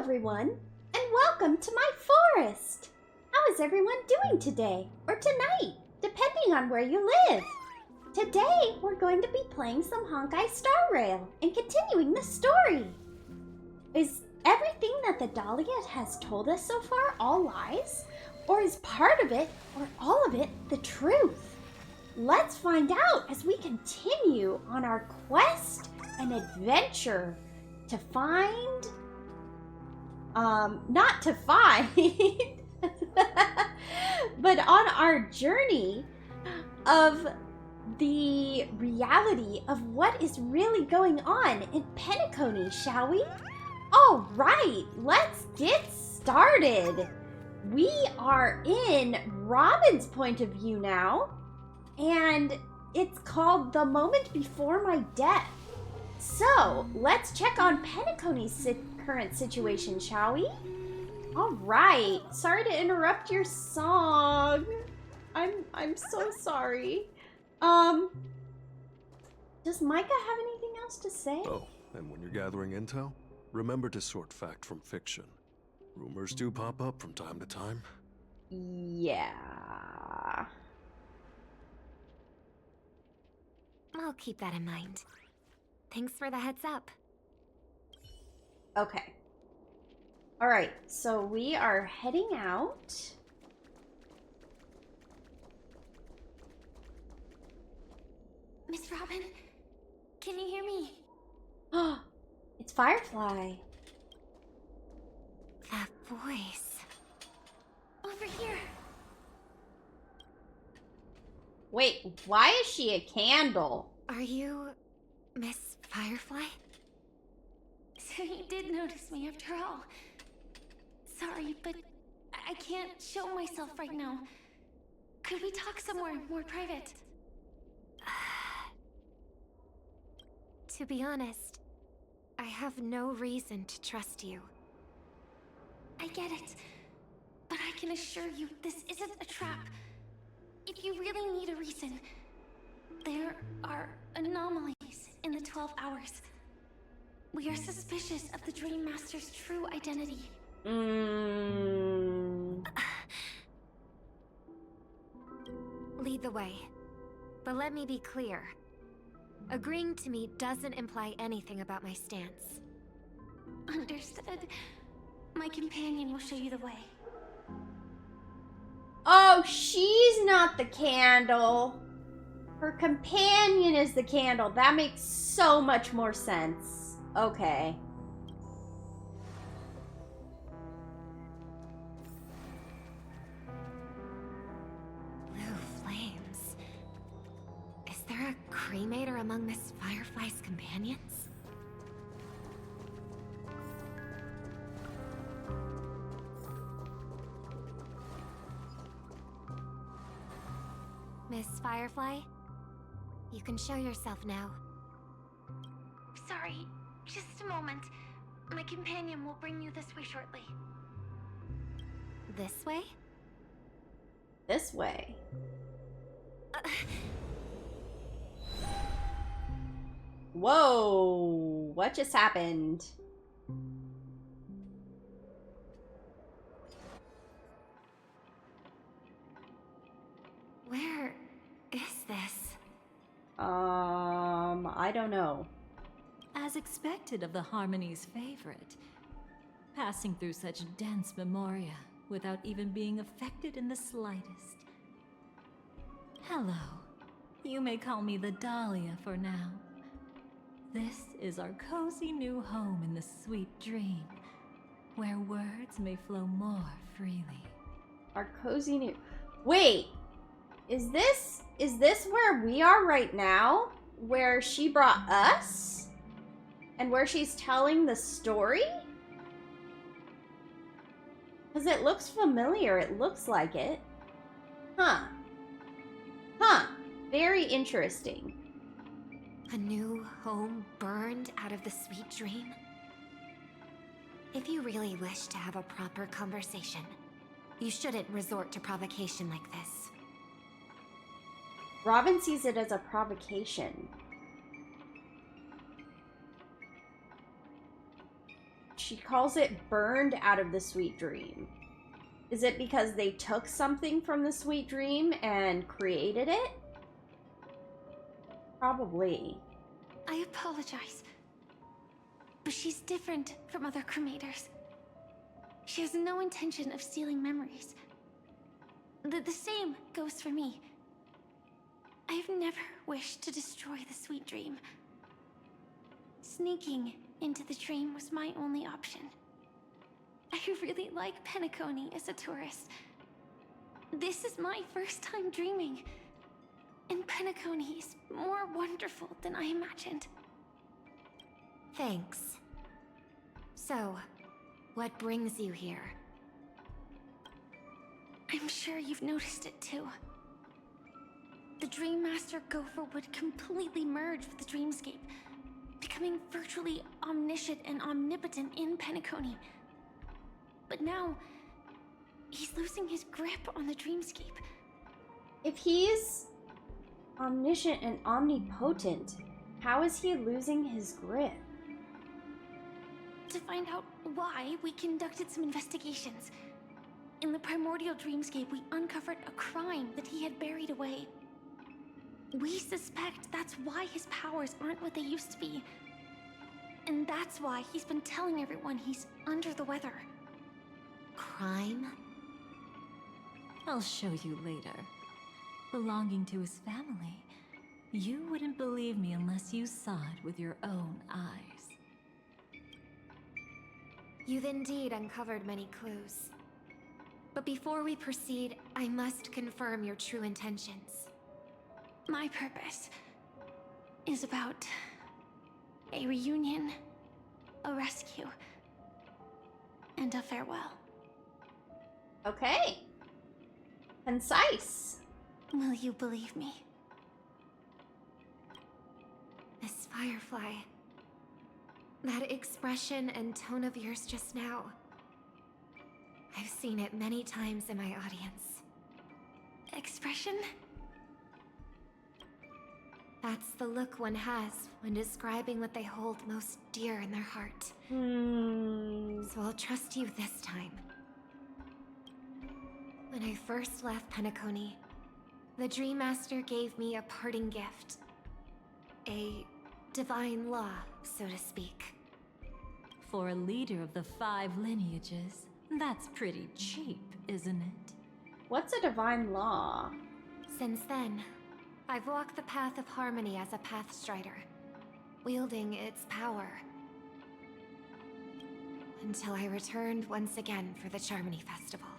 everyone, and welcome to my forest! How is everyone doing today, or tonight, depending on where you live? Today, we're going to be playing some Honkai Star Rail and continuing the story. Is everything that the Dahlia has told us so far all lies? Or is part of it, or all of it, the truth? Let's find out as we continue on our quest and adventure to find... not to find, but on our journey of the reality of what is really going on in Penacony, shall we? All right, let's get started. We are in Robin's point of view now, and it's called The Moment Before My Death. So, let's check on Penacony's current situation, shall we? All right. Sorry to interrupt your song. I'm so sorry. Does Micah have anything else to say? Oh, and when you're gathering intel, remember to sort fact from fiction. Rumors do pop up from time to time. Yeah. I'll keep that in mind. Thanks for the heads up. Okay. All right, so we are heading out. Miss Robin, can you hear me? Oh, it's Firefly. That voice. Over here. Wait, why is she a candle? Are you Miss Firefly? So you did notice me after all. Sorry, but I can't show myself right now. Could we talk somewhere more private? To be honest, I have no reason to trust you. I get it, but I can assure you this isn't a trap. If you really need a reason, there are anomalies in the 12 hours. We are suspicious of the Dream Master's true identity. Lead the way. But let me be clear. Agreeing to meet doesn't imply anything about my stance. Understood. My companion will show you the way. Oh, she's not the candle. Her companion is the candle. That makes so much more sense. Okay. Blue flames. Is there a cremator among Miss Firefly's companions? Miss Firefly? You can show yourself now. Sorry, just a moment. My companion will bring you this way shortly. This way? This way. Whoa, what just happened? Where is this? I don't know. As expected of the Harmony's favorite, passing through such dense memoria without even being affected in the slightest. Hello. You may call me the Dahlia for now. This is our cozy new home in the sweet dream, where words may flow more freely. Our cozy new... Wait! Is this where we are right now? Where she brought us? And where she's telling the story? Because it looks familiar. It looks like it. Huh. Huh. Very interesting. A new home burned out of the sweet dream? If you really wish to have a proper conversation, you shouldn't resort to provocation like this. Robin sees it as a provocation. she calls it burned out of the sweet dream. Is it because they took something from the sweet dream and created it? Probably. I apologize. But she's different from other cremators. She has no intention of stealing memories. The same goes for me. I have never wished to destroy the sweet dream. Sneaking into the dream was my only option. I really like Penacony as a tourist. This is my first time dreaming. And Penacony is more wonderful than I imagined. Thanks. So, what brings you here? I'm sure you've noticed it too. The Dream Master Gopher would completely merge with the dreamscape, becoming virtually omniscient and omnipotent in Penacony. But now, he's losing his grip on the dreamscape. If he's omniscient and omnipotent, how is he losing his grip? To find out why, we conducted some investigations. In the primordial dreamscape, we uncovered a crime that he had buried away. We suspect that's why his powers aren't what they used to be. And that's why he's been telling everyone he's under the weather. Crime? I'll show you later. Belonging to his family, you wouldn't believe me unless you saw it with your own eyes. You've indeed uncovered many clues. But before we proceed, I must confirm your true intentions. My purpose is about a reunion, a rescue, and a farewell. Okay. Concise. Will you believe me? Miss Firefly, that expression and tone of yours just now, I've seen it many times in my audience. Expression? That's the look one has when describing what they hold most dear in their heart. So I'll trust you this time. When I first left Penacony, the Dream Master gave me a parting gift. A divine law, so to speak. For a leader of the 5 lineages, that's pretty cheap, isn't it? What's a divine law? Since then, I've walked the path of harmony as a Pathstrider, wielding its power. Until I returned once again for the Charmony Festival.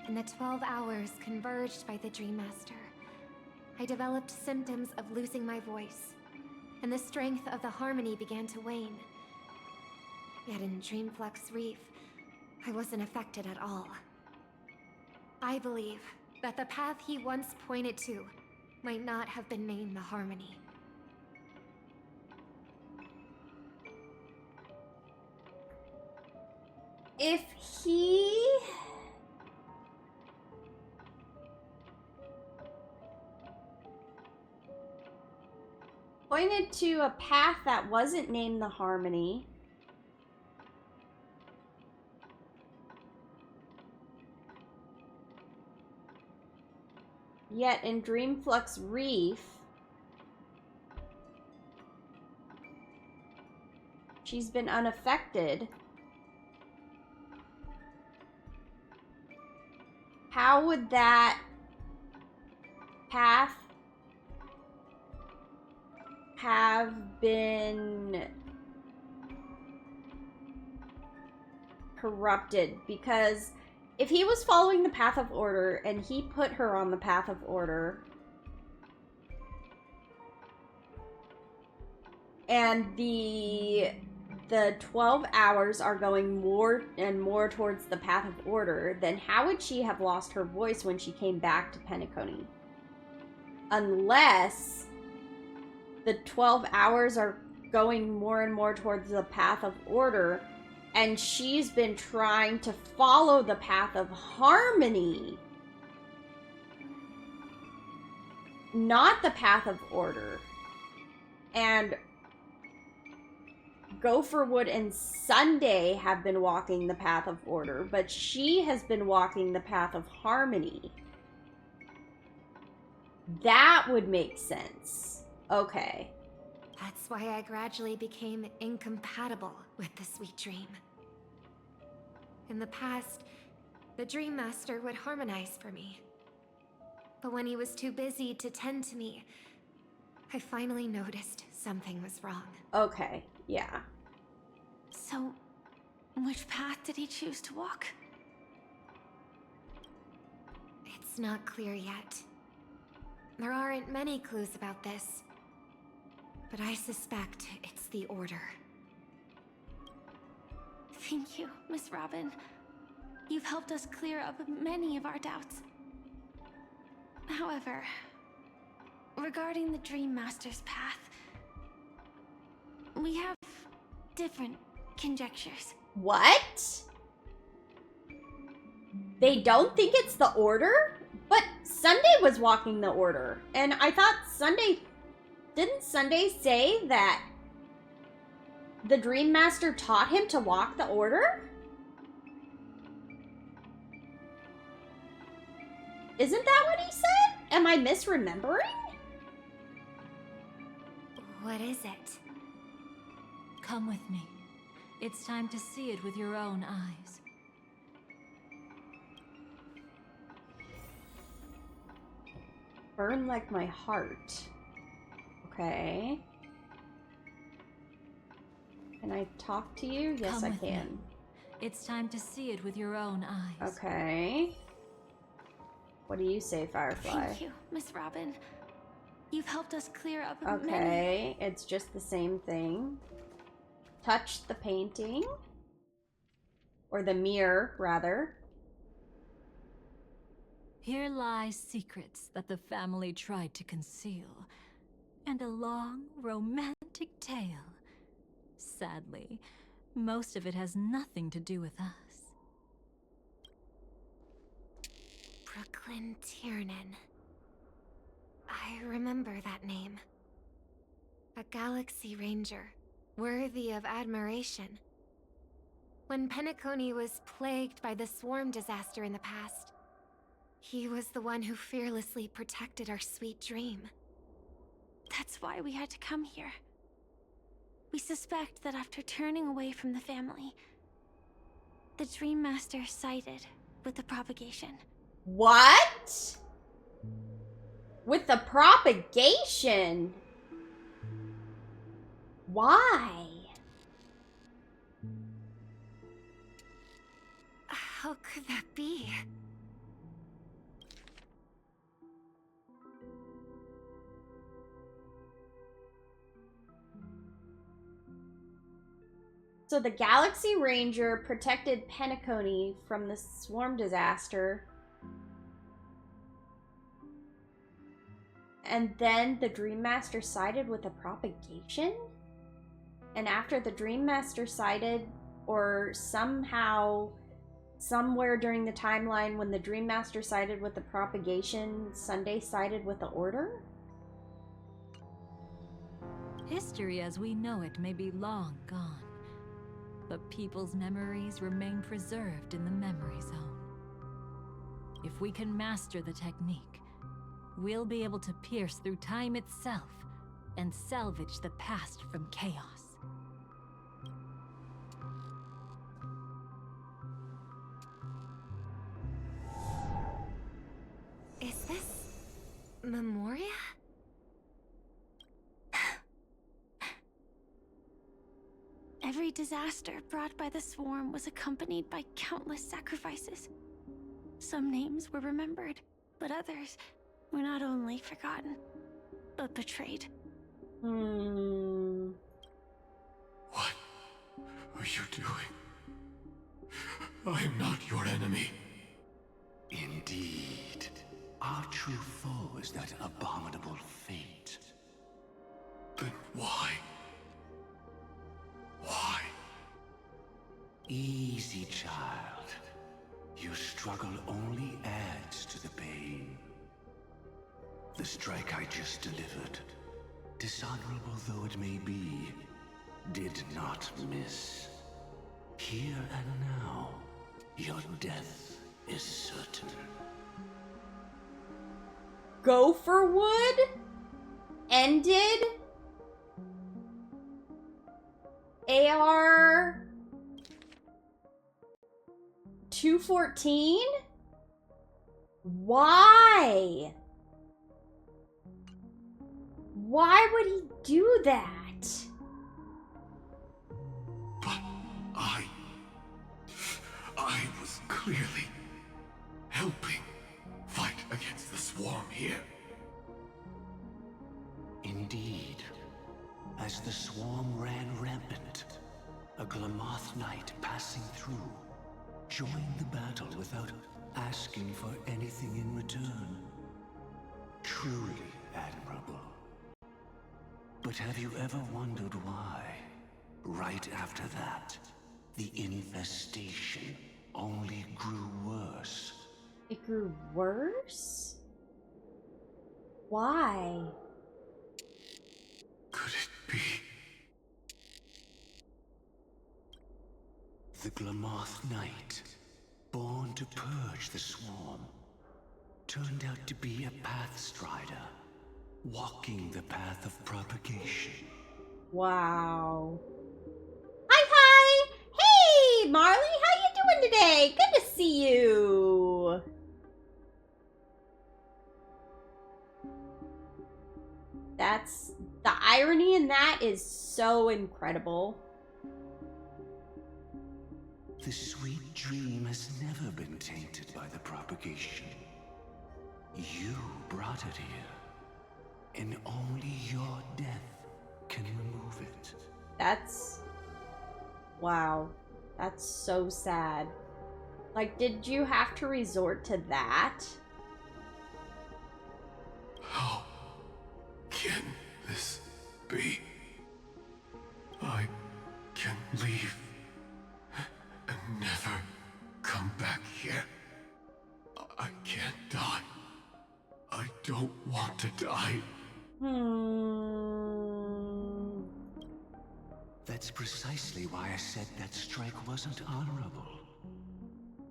In the 12 hours converged by the Dream Master, I developed symptoms of losing my voice, and the strength of the harmony began to wane. Yet in Dreamflux Reef, I wasn't affected at all. I believe that the path he once pointed to might not have been named the Harmony. If he... pointed to a path that wasn't named the Harmony, yet in Dreamflux Reef, she's been unaffected, how would that path have been corrupted? Because if he was following the path of order and he put her on the path of order, and the 12 hours are going more and more towards the path of order, then how would she have lost her voice when she came back to Penacony? Unless the 12 hours are going more and more towards the path of order, and she's been trying to follow the path of harmony, not the path of order. And Gopherwood and Sunday have been walking the path of order, but she has been walking the path of harmony. That would make sense. Okay. That's why I gradually became incompatible with the sweet dream. In the past, the Dream Master would harmonize for me. But when he was too busy to tend to me, I finally noticed something was wrong. Okay, yeah. So, which path did he choose to walk? It's not clear yet. There aren't many clues about this, but I suspect it's the Order. Thank you, Miss Robin. You've helped us clear up many of our doubts. However, regarding the Dream Master's path, we have different conjectures. What? They don't think it's the Order? But Sunday was walking the Order. And I thought Sunday... Didn't Sunday say that the Dream Master taught him to walk the Order? Isn't that what he said? Am I misremembering? What is it? Come with me. It's time to see it with your own eyes. Burn like my heart. Okay. Can I talk to you? Yes, Come I with me. can. It's time to see it with your own eyes. Okay. What do you say, Firefly? Thank you, Miss Robin. You've helped us clear up many. Okay, it's just the same thing. Touch the painting. Or the mirror, rather. Here lie secrets that the family tried to conceal, and a long, romantic tale. Sadly, most of it has nothing to do with us. Brooklyn Tiernan. I remember that name. A Galaxy Ranger, worthy of admiration. When Penacony was plagued by the swarm disaster in the past, he was the one who fearlessly protected our sweet dream. That's why we had to come here. We suspect that after turning away from the family, the Dream Master sided with the propagation. What? With the propagation? Why? How could that be? So the Galaxy Ranger protected Penacony from the swarm disaster. And then the Dream Master sided with the propagation? And after the Dream Master sided, or somehow, somewhere during the timeline when the Dream Master sided with the propagation, Sunday sided with the Order? History as we know it may be long gone, but people's memories remain preserved in the memory zone. If we can master the technique, we'll be able to pierce through time itself and salvage the past from chaos. Is this Memoria? Every disaster brought by the swarm was accompanied by countless sacrifices. Some names were remembered, but others were not only forgotten, but betrayed. What are you doing? I am not your enemy. Indeed. Our true foe is that abominable fate. Then why? Why? Easy, child. Your struggle only adds to the pain. The strike I just delivered, dishonorable though it may be, did not miss. Here and now, your death is certain. Gopherwood ended AR 214? Why? Why would he do that? But I was clearly helping fight against the swarm here. Indeed, as the swarm ran rampant, a Glamoth knight passing through joined the battle without asking for anything in return. Truly admirable. But have you ever wondered why, right after that, the infestation only grew worse? It grew worse? Why? Could it be? The Glamoth Knight, born to purge the swarm, turned out to be a Pathstrider, walking the path of propagation. Wow. Hi! Hey, Marley, how you doing today? Good to see you. That's... the irony in that is so incredible. The sweet dream has never been tainted by the propagation. You brought it here, and only your death can remove it. That's... wow. That's so sad. Like, did you have to resort to that? How can this be? I can leave and never come back here. I can't die. I don't want to die. That's precisely why I said that strike wasn't honorable.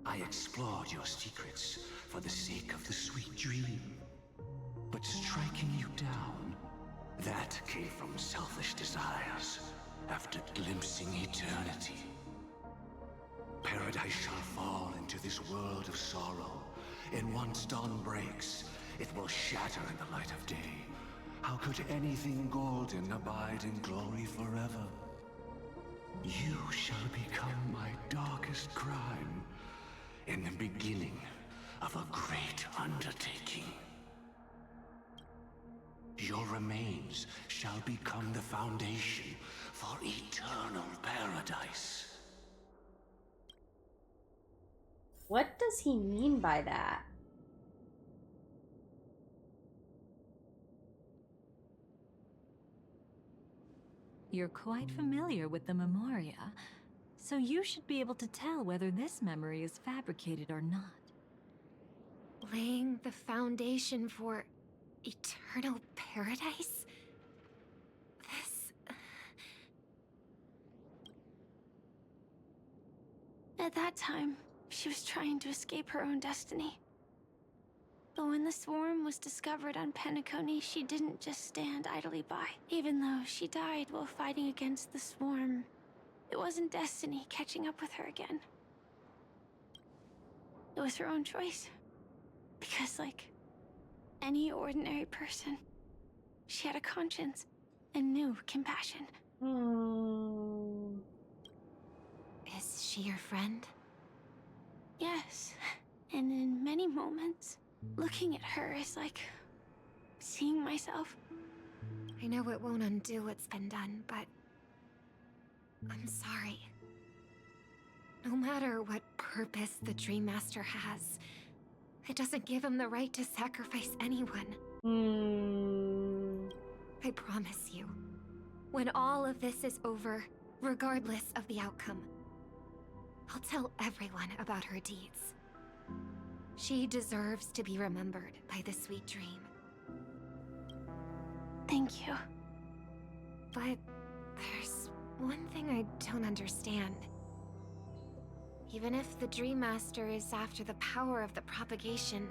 I explored your secrets for the sake of the sweet dream. But striking you down, that came from selfish desires after glimpsing eternity. Paradise shall fall into this world of sorrow, and once dawn breaks, it will shatter in the light of day. How could anything golden abide in glory forever? You shall become my darkest crime, in the beginning of a great undertaking. Your remains shall become the foundation for eternal paradise. What does he mean by that? You're quite familiar with the Memoria, so you should be able to tell whether this memory is fabricated or not. Laying the foundation for eternal paradise? This... At that time, she was trying to escape her own destiny. But when the swarm was discovered on Penacony, she didn't just stand idly by. Even though she died while fighting against the swarm, it wasn't destiny catching up with her again. It was her own choice. Because, like any ordinary person, she had a conscience and knew compassion. Is she your friend? Yes, and in many moments, looking at her is like seeing myself. I know it won't undo what's been done, but I'm sorry. No matter what purpose the Dream Master has, it doesn't give him the right to sacrifice anyone. I promise you, when all of this is over, regardless of the outcome, I'll tell everyone about her deeds. She deserves to be remembered by the sweet dream. Thank you. But there's one thing I don't understand. Even if the Dream Master is after the power of the propagation,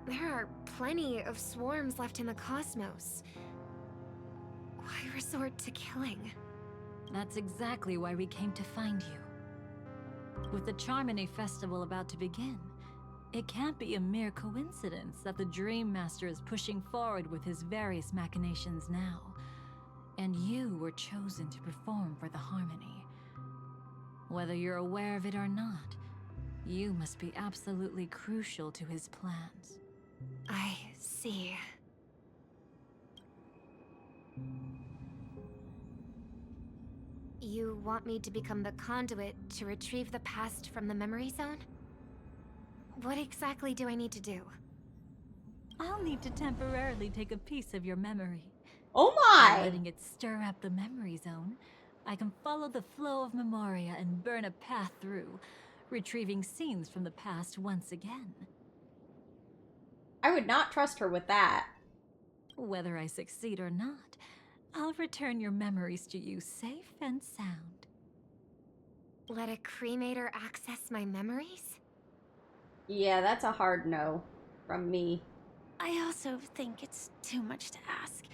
there are plenty of swarms left in the cosmos. Why resort to killing? That's exactly why we came to find you. With the Charmony Festival about to begin, it can't be a mere coincidence that the Dream Master is pushing forward with his various machinations now. And you were chosen to perform for the Harmony. Whether you're aware of it or not, you must be absolutely crucial to his plans. I see. You want me to become the conduit to retrieve the past from the memory zone? What exactly do I need to do? I'll need to temporarily take a piece of your memory. Oh By my! letting it stir up the memory zone, I can follow the flow of memoria and burn a path through, retrieving scenes from the past once again. I would not trust her with that. Whether I succeed or not, I'll return your memories to you safe and sound. Let a cremator access my memories? Yeah, that's a hard no from me. I also think it's too much to ask.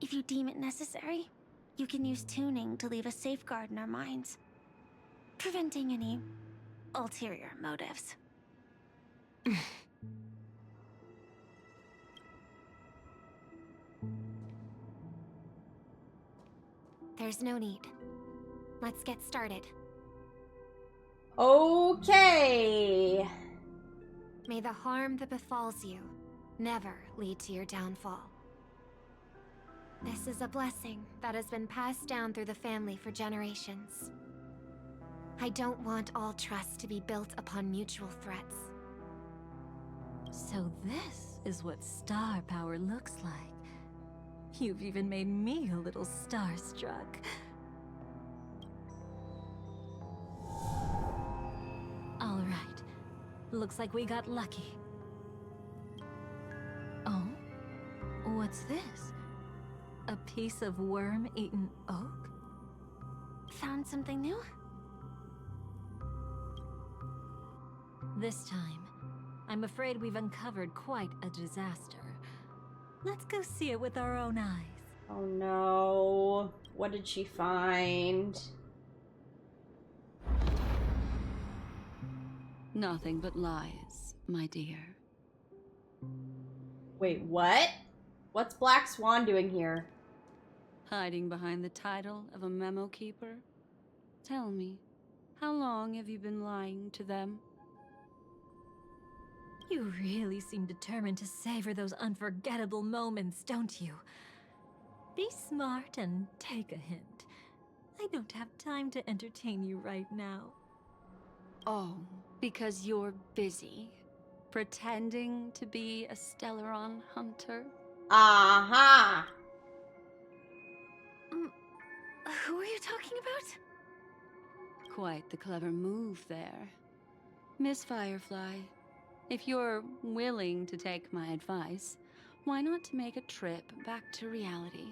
If you deem it necessary, you can use tuning to leave a safeguard in our minds, preventing any ulterior motives. There's no need. Let's get started. Okay. May the harm that befalls you never lead to your downfall. This is a blessing that has been passed down through the family for generations. I don't want all trust to be built upon mutual threats. So this is what star power looks like. You've even made me a little starstruck. All right. Looks like we got lucky. Oh? What's this? A piece of worm-eaten oak? Found something new? This time, I'm afraid we've uncovered quite a disaster. Let's go see it with our own eyes. Oh no. What did she find? Nothing but lies, my dear. Wait, what? What's Black Swan doing here? Hiding behind the title of a memo keeper? Tell me, how long have you been lying to them? You really seem determined to savor those unforgettable moments, don't you? Be smart and take a hint. I don't have time to entertain you right now. Oh, because you're busy, pretending to be a Stellaron hunter? Aha! Who are you talking about? Quite the clever move there. Miss Firefly, if you're willing to take my advice, why not make a trip back to reality?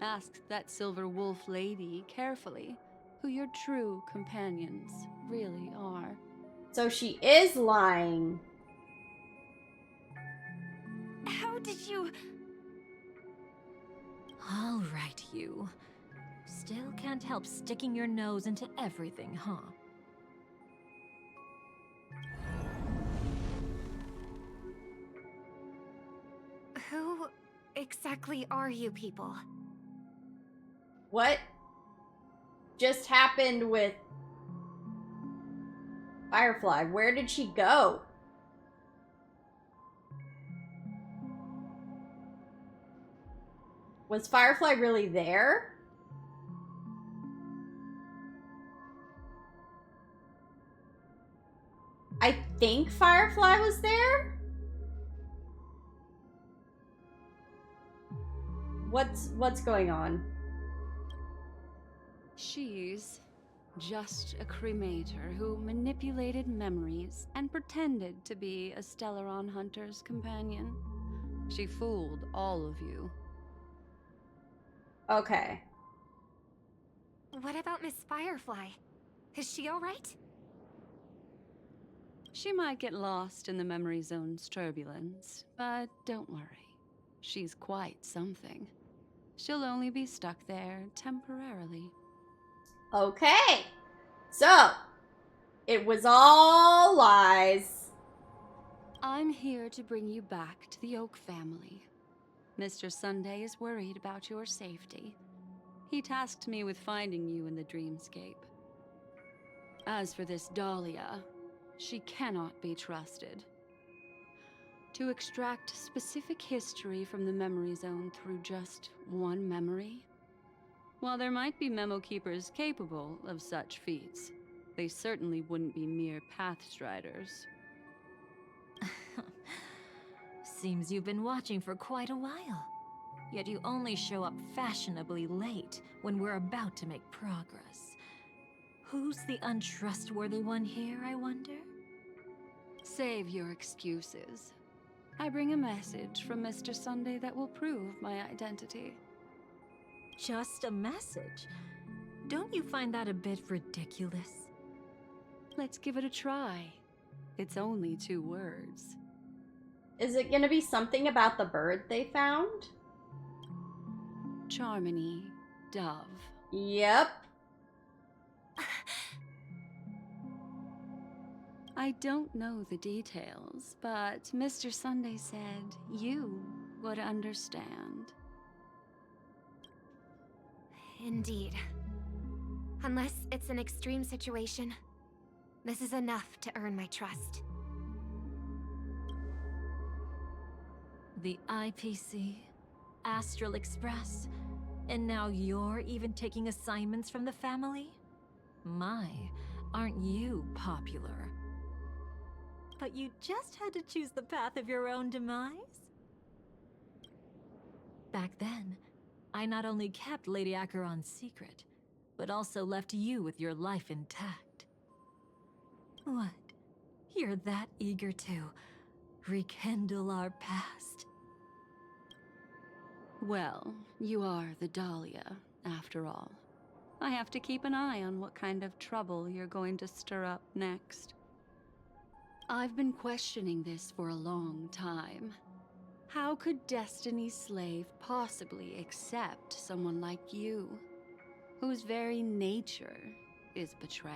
Ask that Silver Wolf lady carefully who your true companions really are. So she is lying. How did you... All right, you. Still can't help sticking your nose into everything, huh? Who exactly are you people? What just happened with Firefly? Where did she go? Was Firefly really there? I think Firefly was there? What's going on? She's just a cremator who manipulated memories and pretended to be a Stellaron hunter's companion. She fooled all of you. Okay. What about Miss Firefly? Is she alright? She might get lost in the memory zone's turbulence, but don't worry. She's quite something. She'll only be stuck there temporarily. Okay. So, it was all lies. I'm here to bring you back to the Oak family. Mr. Sunday is worried about your safety. He tasked me with finding you in the dreamscape. As for this Dahlia, she cannot be trusted. To extract specific history from the memory zone through just one memory? While there might be memo keepers capable of such feats, they certainly wouldn't be mere pathstriders. Seems you've been watching for quite a while. Yet you only show up fashionably late when we're about to make progress. Who's the untrustworthy one here, I wonder? Save your excuses. I bring a message from Mr. Sunday that will prove my identity. Just a message? Don't you find that a bit ridiculous? Let's give it a try. It's only 2 words. Is it gonna be something about the bird they found? Charmony, Dove. Yep. I don't know the details, but Mr. Sunday said you would understand. Indeed. Unless it's an extreme situation, this is enough to earn my trust. The IPC, Astral Express, and now you're even taking assignments from the family? My, aren't you popular? But you just had to choose the path of your own demise? Back then, I not only kept Lady Acheron's secret, but also left you with your life intact. What? You're that eager to rekindle our past? Well, you are the Dahlia, after all. I have to keep an eye on what kind of trouble you're going to stir up next. I've been questioning this for a long time. How could Destiny's slave possibly accept someone like you, whose very nature is betrayal?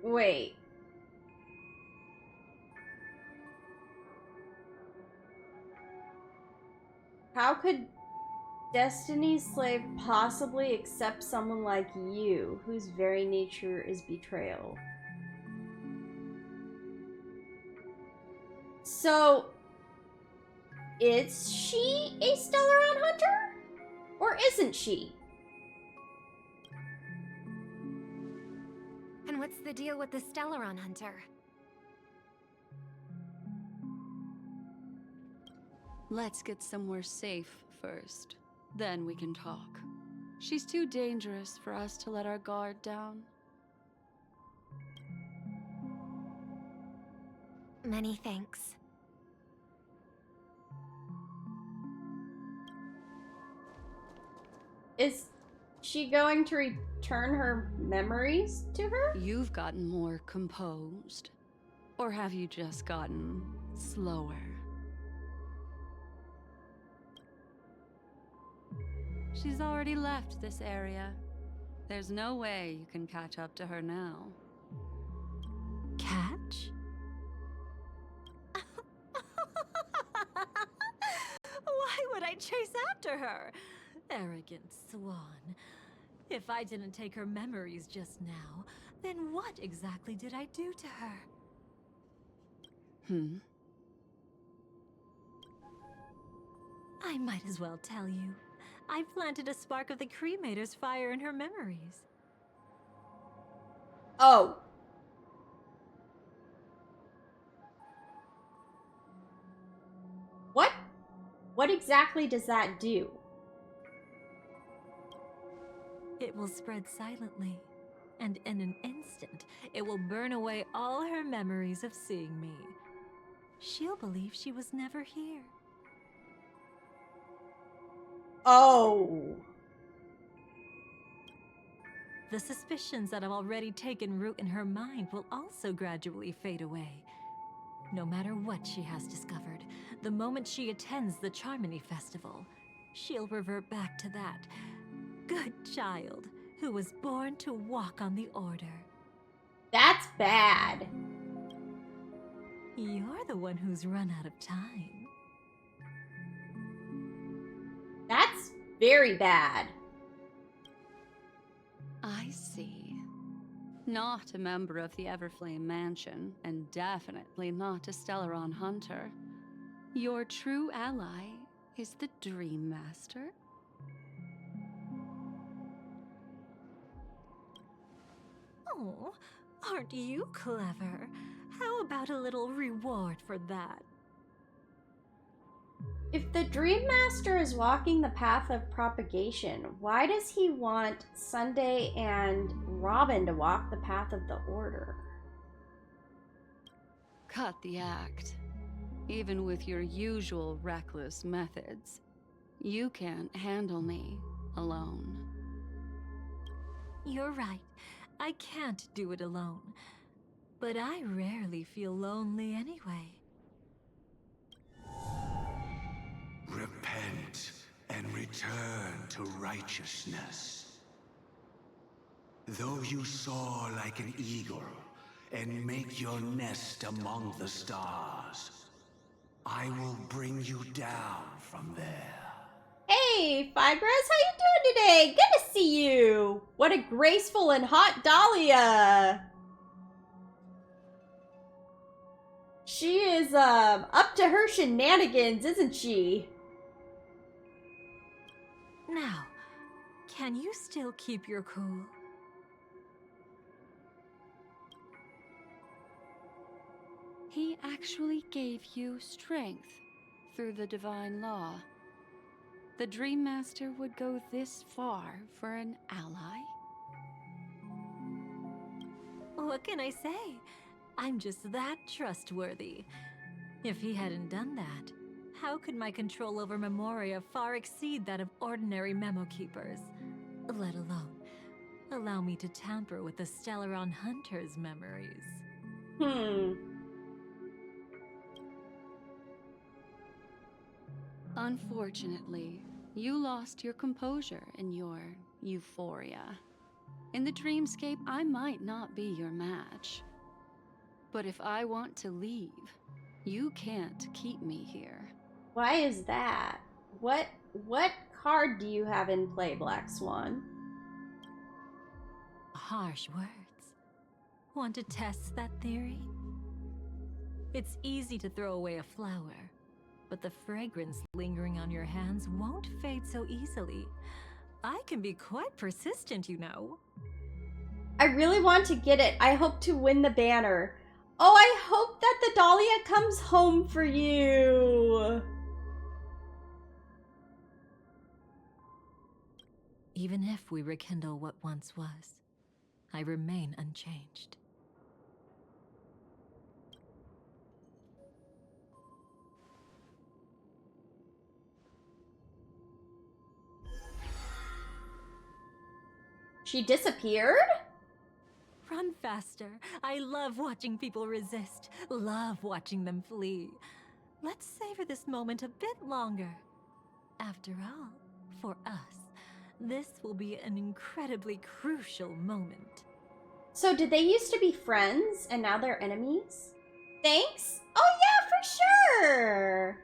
Wait. How could Destiny's slave possibly accept someone like you, whose very nature is betrayal? So, is she a Stellaron hunter? Or isn't she? And what's the deal with the Stellaron hunter? Let's get somewhere safe first. Then we can talk. She's too dangerous for us to let our guard down. Many thanks. Is she going to return her memories to her? You've gotten more composed. Or have you just gotten slower? She's already left this area. There's no way you can catch up to her now. Catch? Why would I chase after her? Arrogant swan. If I didn't take her memories just now, then what exactly did I do to her? I might as well tell you. I planted a spark of the cremator's fire in her memories. Oh. What? What exactly does that do? It will spread silently, and in an instant, it will burn away all her memories of seeing me. she'll believe she was never here. Oh. The suspicions that have already taken root in her mind will also gradually fade away. No matter what she has discovered, the moment she attends the Charmony Festival, she'll revert back to that good child who was born to walk on the Order. That's bad. You're the one who's run out of time. That's very bad. I see. Not a member of the Everflame Mansion, and definitely not a Stellaron hunter. Your true ally is the Dream Master? Oh, aren't you clever? How about a little reward for that? If the Dream Master is walking the path of propagation, why does he want Sunday and Robin to walk the path of the Order? Cut the act. Even with your usual reckless methods, you can't handle me alone. You're right. I can't do it alone. But I rarely feel lonely anyway. Repent and return to righteousness. Though you soar like an eagle and make your nest among the stars, I will bring you down from there. Hey, Fibrous, how you doing today? Good to see you. What a graceful and hot Dahlia. She is, up to her shenanigans, isn't she? Now, can you still keep your cool? He actually gave you strength through the divine law. The Dream Master would go this far for an ally? What can I say? I'm just that trustworthy. If he hadn't done that, how could my control over Memoria far exceed that of ordinary memo keepers? Let alone allow me to tamper with the Stellaron Hunter's memories. Unfortunately, you lost your composure in your euphoria. In the dreamscape, I might not be your match. But if I want to leave, you can't keep me here. Why is that? What card do you have in play, Black Swan? Harsh words. Want to test that theory? It's easy to throw away a flower, but the fragrance lingering on your hands won't fade so easily. I can be quite persistent, you know. I really want to get it. I hope to win the banner. Oh, I hope that the Dahlia comes home for you. Even if we rekindle what once was, I remain unchanged. She disappeared? Run faster. I love watching people resist. Love watching them flee. Let's savor this moment a bit longer. After all, for us, this will be an incredibly crucial moment. So did they used to be friends and now they're enemies? Thanks? Oh yeah, for sure!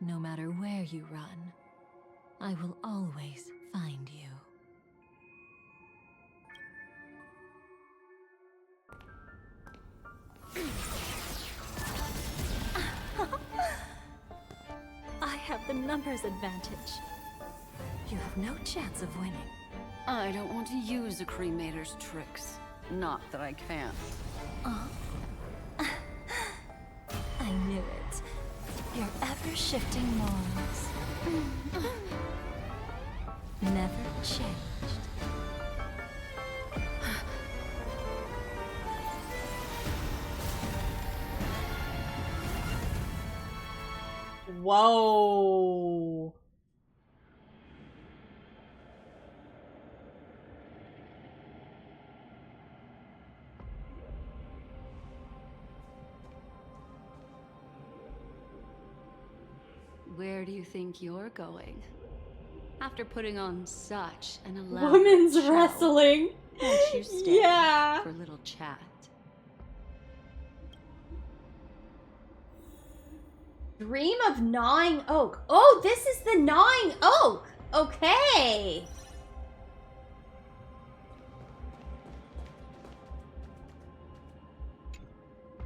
No matter where you run, I will always find you. I have the numbers advantage. You have no chance of winning. I don't want to use a cremator's tricks. Not that I can't. I knew it. Your ever-shifting morals. Never changed. Whoa. Where do you think you're going? After putting on such an elaborate Women's show, wrestling. won't you stay Yeah. for a little chat? Dream of gnawing oak. Oh, this is the gnawing oak. Okay.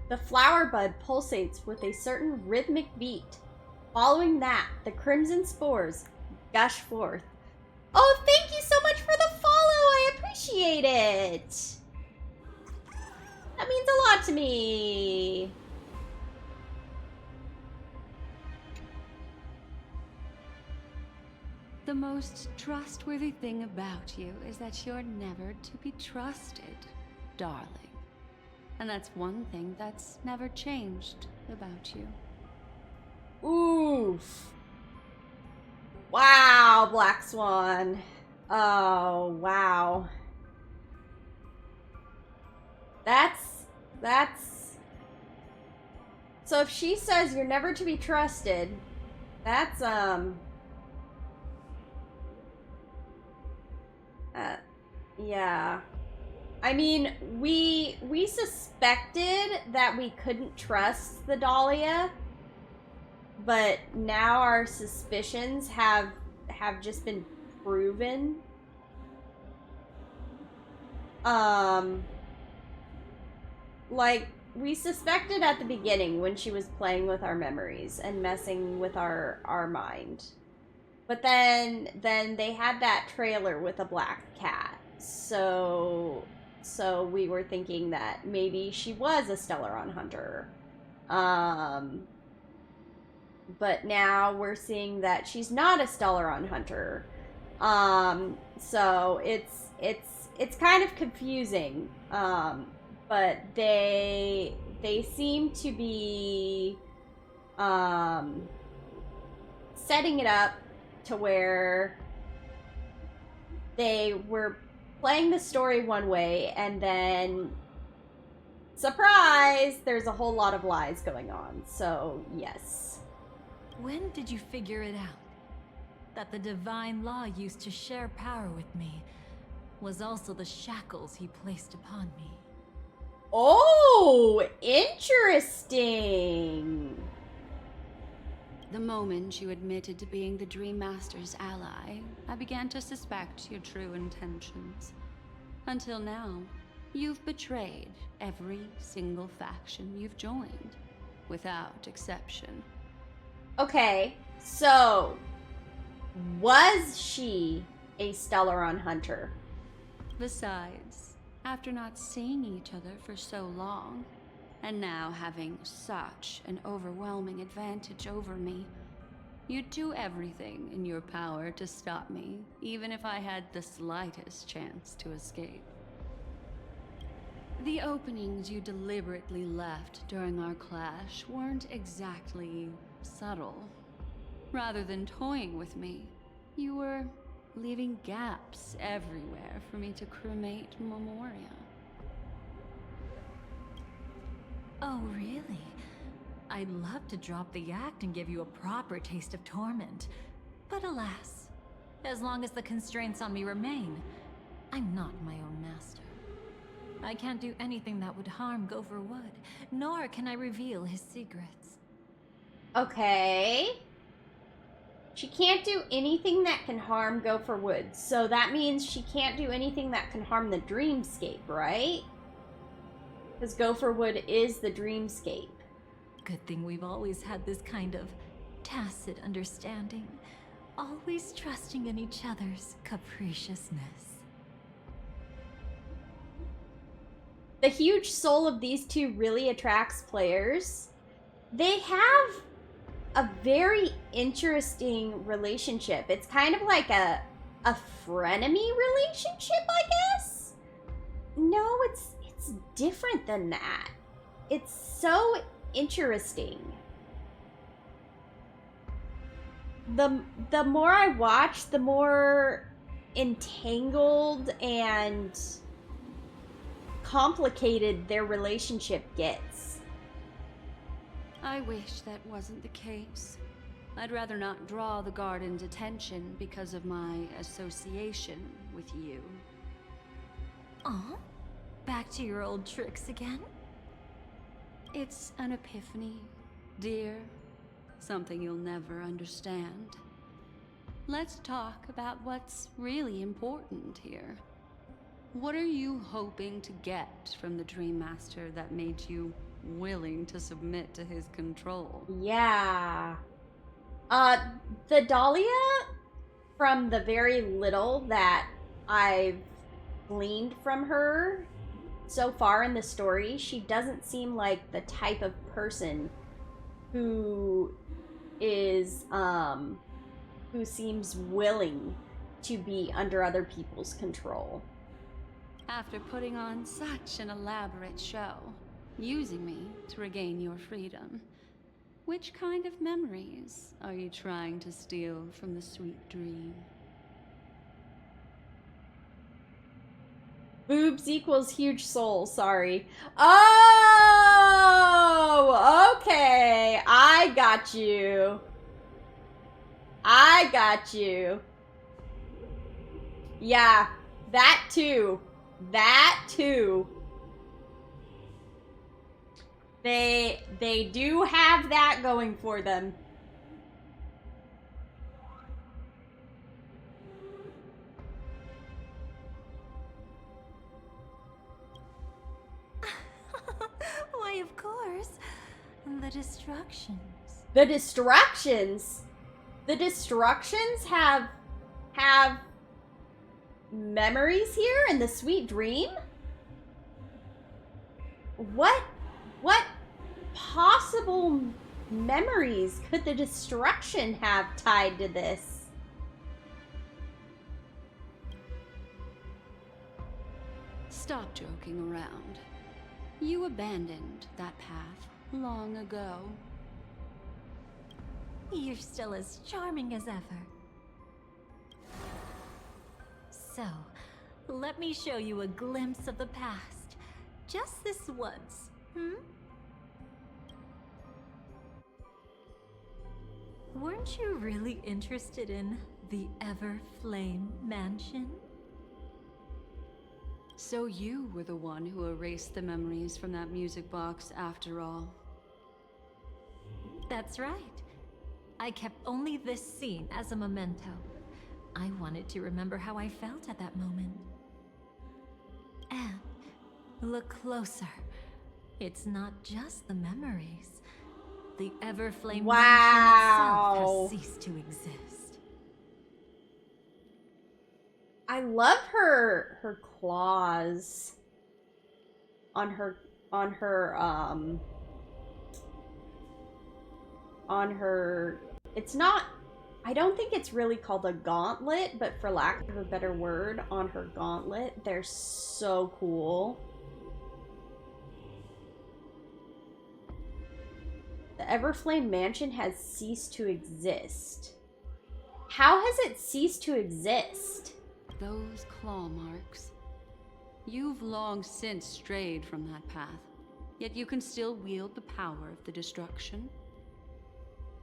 The flower bud pulsates with a certain rhythmic beat. Following that, the crimson spores gush forth. Oh, thank you so much for the follow. I appreciate it. That means a lot to me. The most trustworthy thing about you is that you're never to be trusted, darling. And that's one thing that's never changed about you. Oof. Wow, Black Swan. Oh, wow. That's... So if she says you're never to be trusted, that's, yeah. I mean, we suspected that we couldn't trust the Dahlia, but now our suspicions have just been proven. Like, we suspected at the beginning when she was playing with our memories and messing with our mind. But then they had that trailer with a black cat. So we were thinking that maybe she was a Stellaron hunter. But now we're seeing that she's not a Stellaron hunter. So it's kind of confusing. But they seem to be setting it up to where they were playing the story one way, and then, surprise, there's a whole lot of lies going on. So, yes. When did you figure it out? That the divine law used to share power with me was also the shackles he placed upon me. Oh, interesting. The moment you admitted to being the Dream Master's ally, I began to suspect your true intentions. Until now, you've betrayed every single faction you've joined, without exception. Okay, so was she a Stellaron hunter? Besides, after not seeing each other for so long, and now having such an overwhelming advantage over me, you'd do everything in your power to stop me, even if I had the slightest chance to escape. The openings you deliberately left during our clash weren't exactly subtle. Rather than toying with me, you were leaving gaps everywhere for me to cremate Memoria. Oh, really? I'd love to drop the act and give you a proper taste of torment. But alas, as long as the constraints on me remain, I'm not my own master. I can't do anything that would harm Gopher Wood, nor can I reveal his secrets. Okay. She can't do anything that can harm Gopher Wood, so that means she can't do anything that can harm the dreamscape, right? Because Gopher Wood is the dreamscape. Good thing we've always had this kind of tacit understanding, always trusting in each other's capriciousness. The huge soul of these two really attracts players. They have a very interesting relationship. It's kind of like a frenemy relationship, I guess? No, it's different than that. It's so interesting. the more I watch, the more entangled and complicated their relationship gets. I wish that wasn't the case. I'd rather not draw the garden's attention because of my association with you. Aw, back to your old tricks again? It's an epiphany, dear. Something you'll never understand. Let's talk about what's really important here. What are you hoping to get from the Dream Master that made you willing to submit to his control? Yeah. The Dahlia, from the very little that I've gleaned from her so far in the story, she doesn't seem like the type of person who is, who seems willing to be under other people's control. After putting on such an elaborate show, using me to regain your freedom, which kind of memories are you trying to steal from the sweet dream? Boobs equals huge soul, sorry. Oh, okay. I got you. I got you. Yeah, that too. That too. They do have that going for them. Why, of course. The Destructions. The Destructions? The Destructions have memories here in the Sweet Dream? What possible memories could the Destruction have tied to this? Stop joking around. You abandoned that path long ago. You're still as charming as ever. So, let me show you a glimpse of the past. Just this once, Weren't you really interested in the Everflame Mansion? So you were the one who erased the memories from that music box after all. That's right. I kept only this scene as a memento. I wanted to remember how I felt at that moment. And look closer. It's not just the memories. The Everflame Mansion itself has ceased to exist. I love her claws on her it's not, I don't think it's really called a gauntlet, but for lack of a better word, on her gauntlet, they're so cool. The Everflame Mansion has ceased to exist. How has it ceased to exist? Those claw marks. You've long since strayed from that path, yet you can still wield the power of the destruction.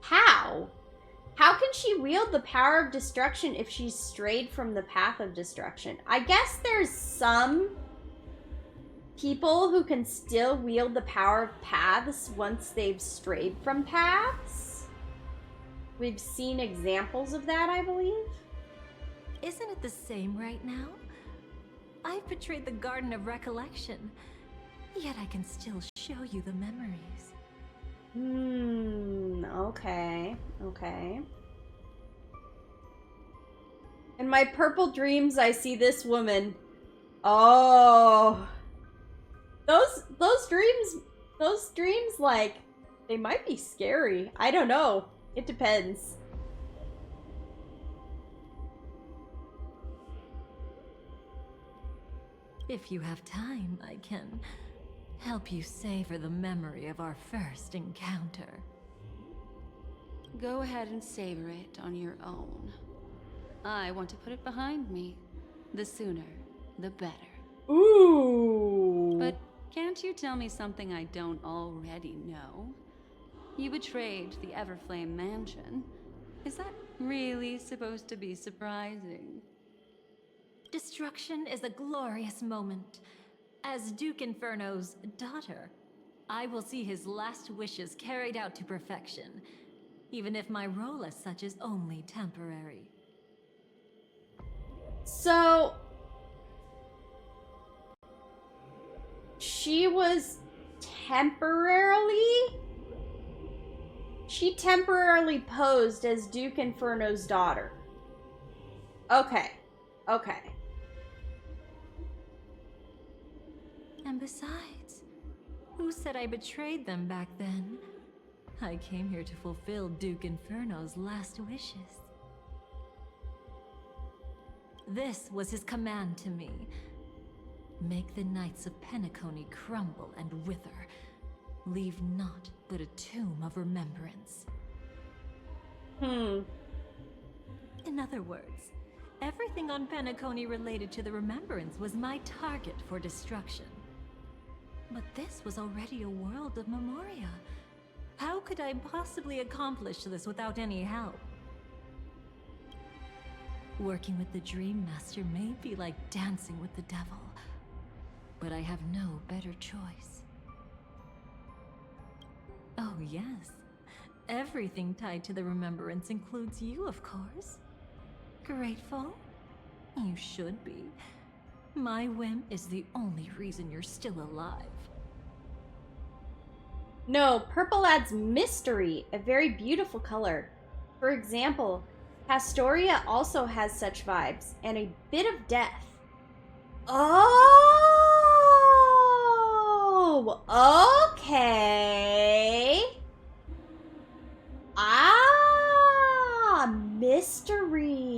How? How can she wield the power of destruction if she's strayed from the path of destruction? I guess there's some people who can still wield the power of paths once they've strayed from paths. We've seen examples of that, I believe. Isn't it the same right now? I've betrayed the Garden of Recollection, yet I can still show you the memories. Okay. In my purple dreams, I see this woman. Oh. Those dreams, like, they might be scary. I don't know. It depends. If you have time, I can help you savor the memory of our first encounter. go ahead and savor it on your own. I want to put it behind me. The sooner, the better. Ooh. But can't you tell me something I don't already know? You betrayed the Everflame Mansion. Is that really supposed to be surprising? Destruction is a glorious moment. As Duke Inferno's daughter, I will see his last wishes carried out to perfection, even if my role as such is only temporary. So, she was temporarily... She temporarily posed as Duke Inferno's daughter. Okay. Okay. And besides, who said I betrayed them back then? I came here to fulfill Duke Inferno's last wishes. This was his command to me. Make the Knights of Penacony crumble and wither. Leave naught but a tomb of remembrance. In other words, everything on Penacony related to the Remembrance was my target for destruction. But this was already a world of Memoria. How could I possibly accomplish this without any help? Working with the Dream Master may be like dancing with the devil, but I have no better choice. Oh yes, everything tied to the Remembrance includes you, of course. Grateful? You should be. My whim is the only reason you're still alive. No, purple adds mystery, a very beautiful color. For example, Pastoria also has such vibes, and a bit of death. Oh, okay. Ah, mystery.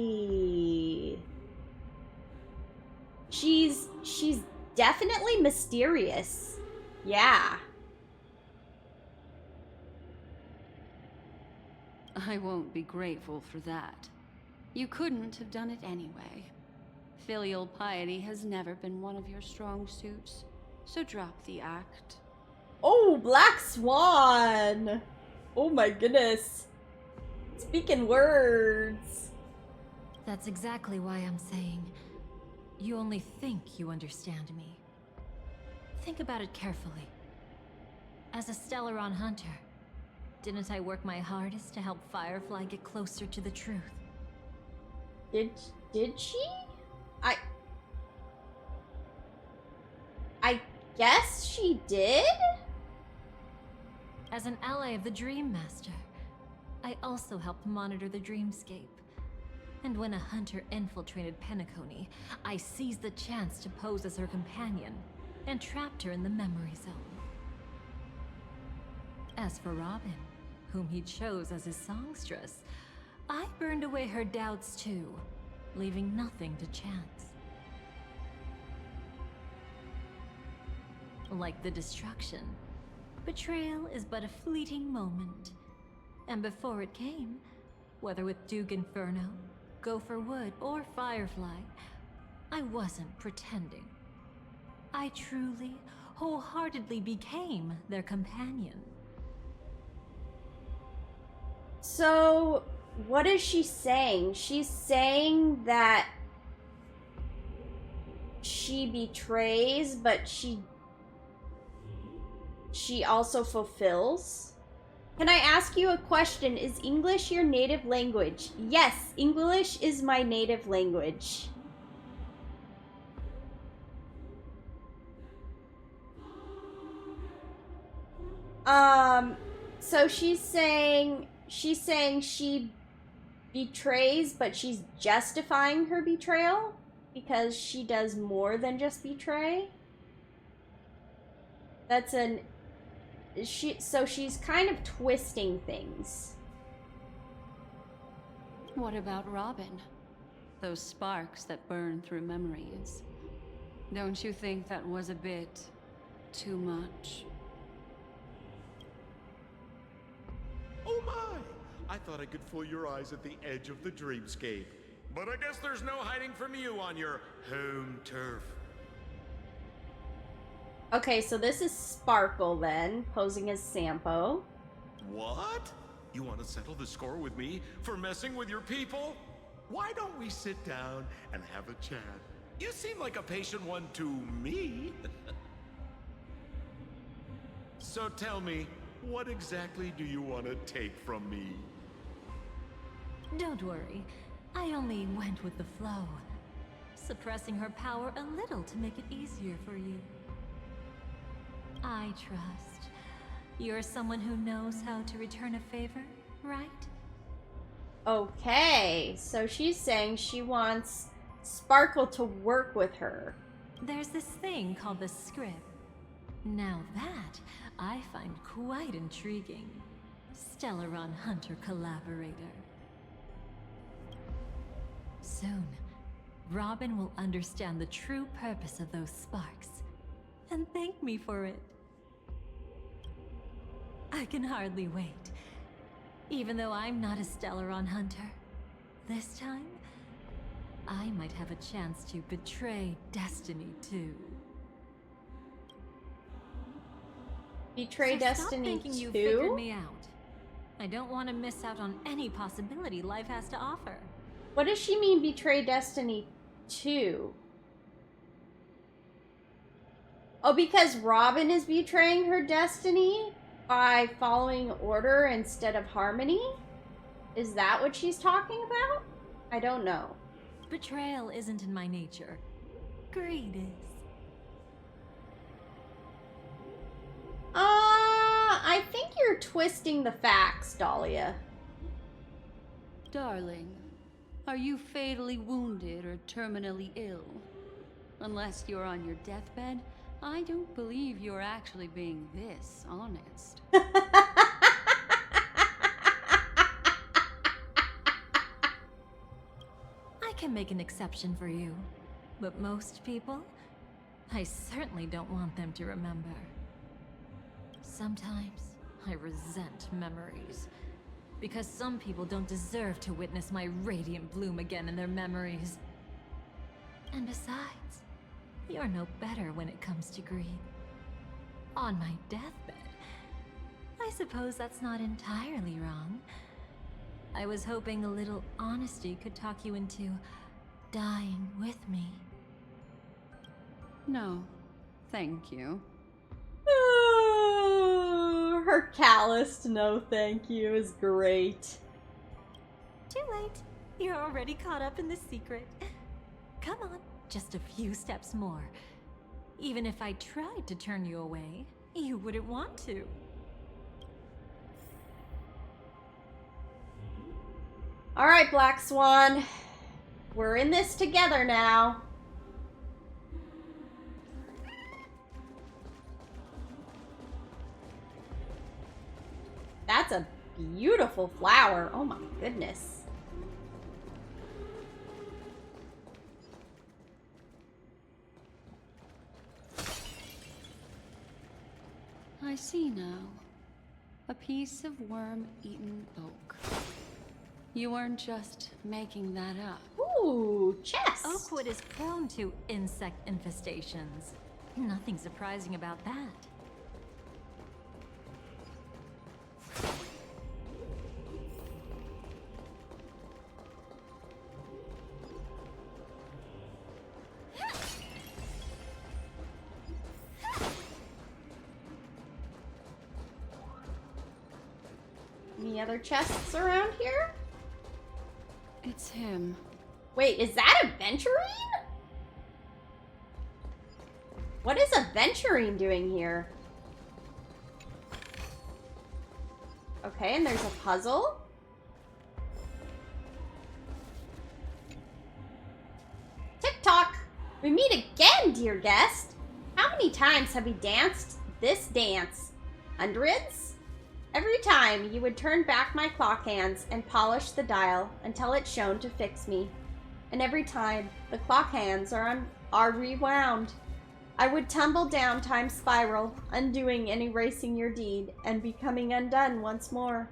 She's definitely mysterious. Yeah. I won't be grateful for that. You couldn't have done it anyway. Filial piety has never been one of your strong suits, so drop the act. Oh, Black Swan! Oh my goodness. Speaking words. That's exactly why I'm saying, you only think you understand me. Think about it carefully. As a Stellaron hunter, didn't I work my hardest to help Firefly get closer to the truth? Did she? I guess she did? As an ally of the Dream Master, I also helped monitor the dreamscape. And when a hunter infiltrated Penacony, I seized the chance to pose as her companion and trapped her in the memory zone. As for Robin, whom he chose as his songstress, I burned away her doubts too, leaving nothing to chance. Like the destruction, betrayal is but a fleeting moment. And before it came, whether with Duke Inferno, Gopher Wood, or Firefly, I wasn't pretending. I truly, wholeheartedly became their companion. So, what is she saying? She's saying that she betrays, but she also fulfills? Can I ask you a question? Is English your native language? Yes, English is my native language. So she's saying she betrays, but she's justifying her betrayal because she does more than just betray. So she's kind of twisting things. What about Robin? Those sparks that burn through memories. Don't you think that was a bit too much? Oh my! I thought I could fool your eyes at the edge of the dreamscape. But I guess there's no hiding from you on your home turf. Okay, so this is Sparkle then, posing as Sampo. What? You want to settle the score with me for messing with your people? Why don't we sit down and have a chat? You seem like a patient one to me. So tell me, what exactly do you want to take from me? Don't worry. I only went with the flow, suppressing her power a little to make it easier for you. I trust. You're someone who knows how to return a favor, right? Okay, so she's saying she wants Sparkle to work with her. There's this thing called the script. Now that I find quite intriguing. Stellaron Hunter collaborator. Soon, Robin will understand the true purpose of those sparks and thank me for it. I can hardly wait. Even though I'm not a Stellaron Hunter, this time, I might have a chance to betray destiny too. Betray So Destiny stop thinking you 2? figured me out. I don't want to miss out on any possibility life has to offer. What does she mean, Betray Destiny 2? Oh, because Robin is betraying her destiny by following order instead of harmony? Is that what she's talking about? I don't know. Betrayal isn't in my nature. Greed is. I think you're twisting the facts, Dahlia. Darling, are you fatally wounded or terminally ill? Unless you're on your deathbed, I don't believe you're actually being this honest. I can make an exception for you, but most people, I certainly don't want them to remember. Sometimes I resent memories, because some people don't deserve to witness my radiant bloom again in their memories. And besides, you're no better when it comes to greed. On my deathbed, I suppose that's not entirely wrong. I was hoping a little honesty could talk you into dying with me. No, thank you. Her calloused no thank you is great. Too late. You're already caught up in the secret. Come on, just a few steps more. Even if I tried to turn you away, you wouldn't want to. All right, Black Swan. We're in this together now. That's a beautiful flower. Oh my goodness. I see now. A piece of worm-eaten oak. You weren't just making that up. Ooh, chest. Oakwood is prone to insect infestations. Nothing surprising about that. Any other chests around here? It's him. Wait, is that a Venturine? What is a Venturine doing here? Okay, and there's a puzzle. Tick-tock! We meet again, dear guest! How many times have we danced this dance? Hundreds? Every time you would turn back my clock hands and polish the dial until it shone to fix me. And every time the clock hands are rewound, I would tumble down time's spiral, undoing and erasing your deed and becoming undone once more.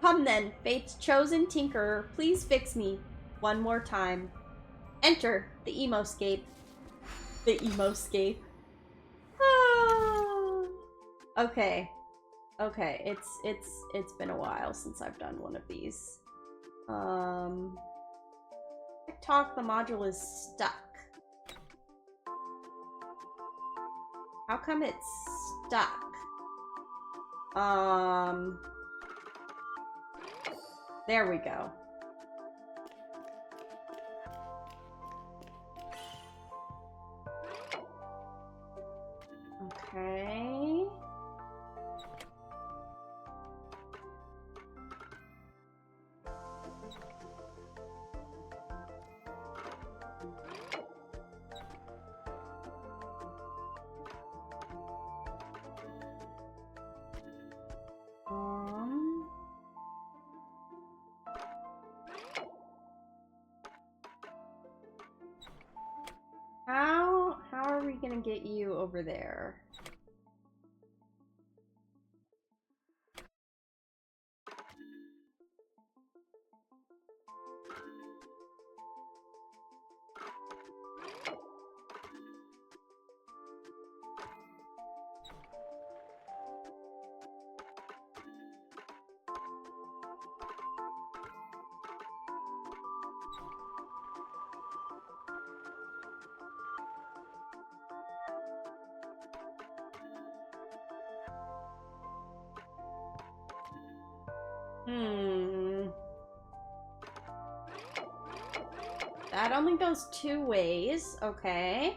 Come then, fate's chosen tinkerer, please fix me one more time. Enter the emoscape. The emoscape. Ah. Okay. Okay, it's been a while since I've done one of these. TikTok, the module is stuck. How come it's stuck? There we go. Okay. How are we gonna get you over there? That only goes 2 ways. Okay.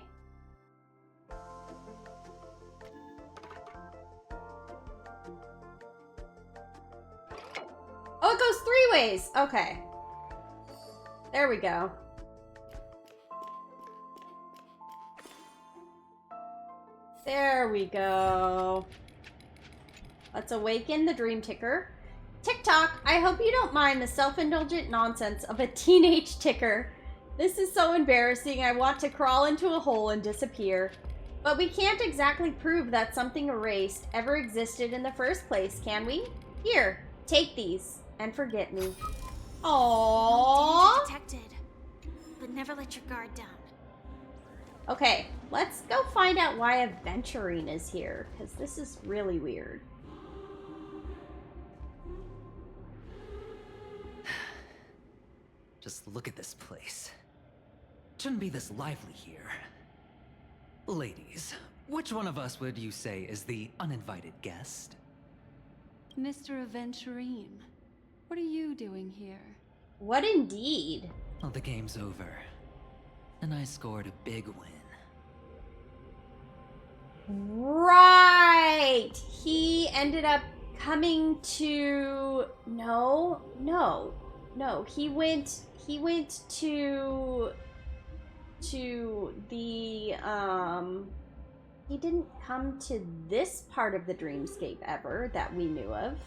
Oh, it goes 3 ways. Okay. There we go. There we go. Let's awaken the dream ticker. TikTok, I hope you don't mind the self-indulgent nonsense of a teenage ticker. This is so embarrassing, I want to crawl into a hole and disappear. But we can't exactly prove that something erased ever existed in the first place, can we? Here, take these, and forget me. Aww. Danger detected, but never let your guard down. Okay, let's go find out why Aventurine is here, because this is really weird. Just look at this place. Shouldn't be this lively here. Ladies, which one of us would you say is the uninvited guest? Mr. Aventurine, what are you doing here? What indeed? Well, the game's over. And I scored a big win. Right! He ended up coming to... No. He went to the, he didn't come to this part of the dreamscape ever that we knew of.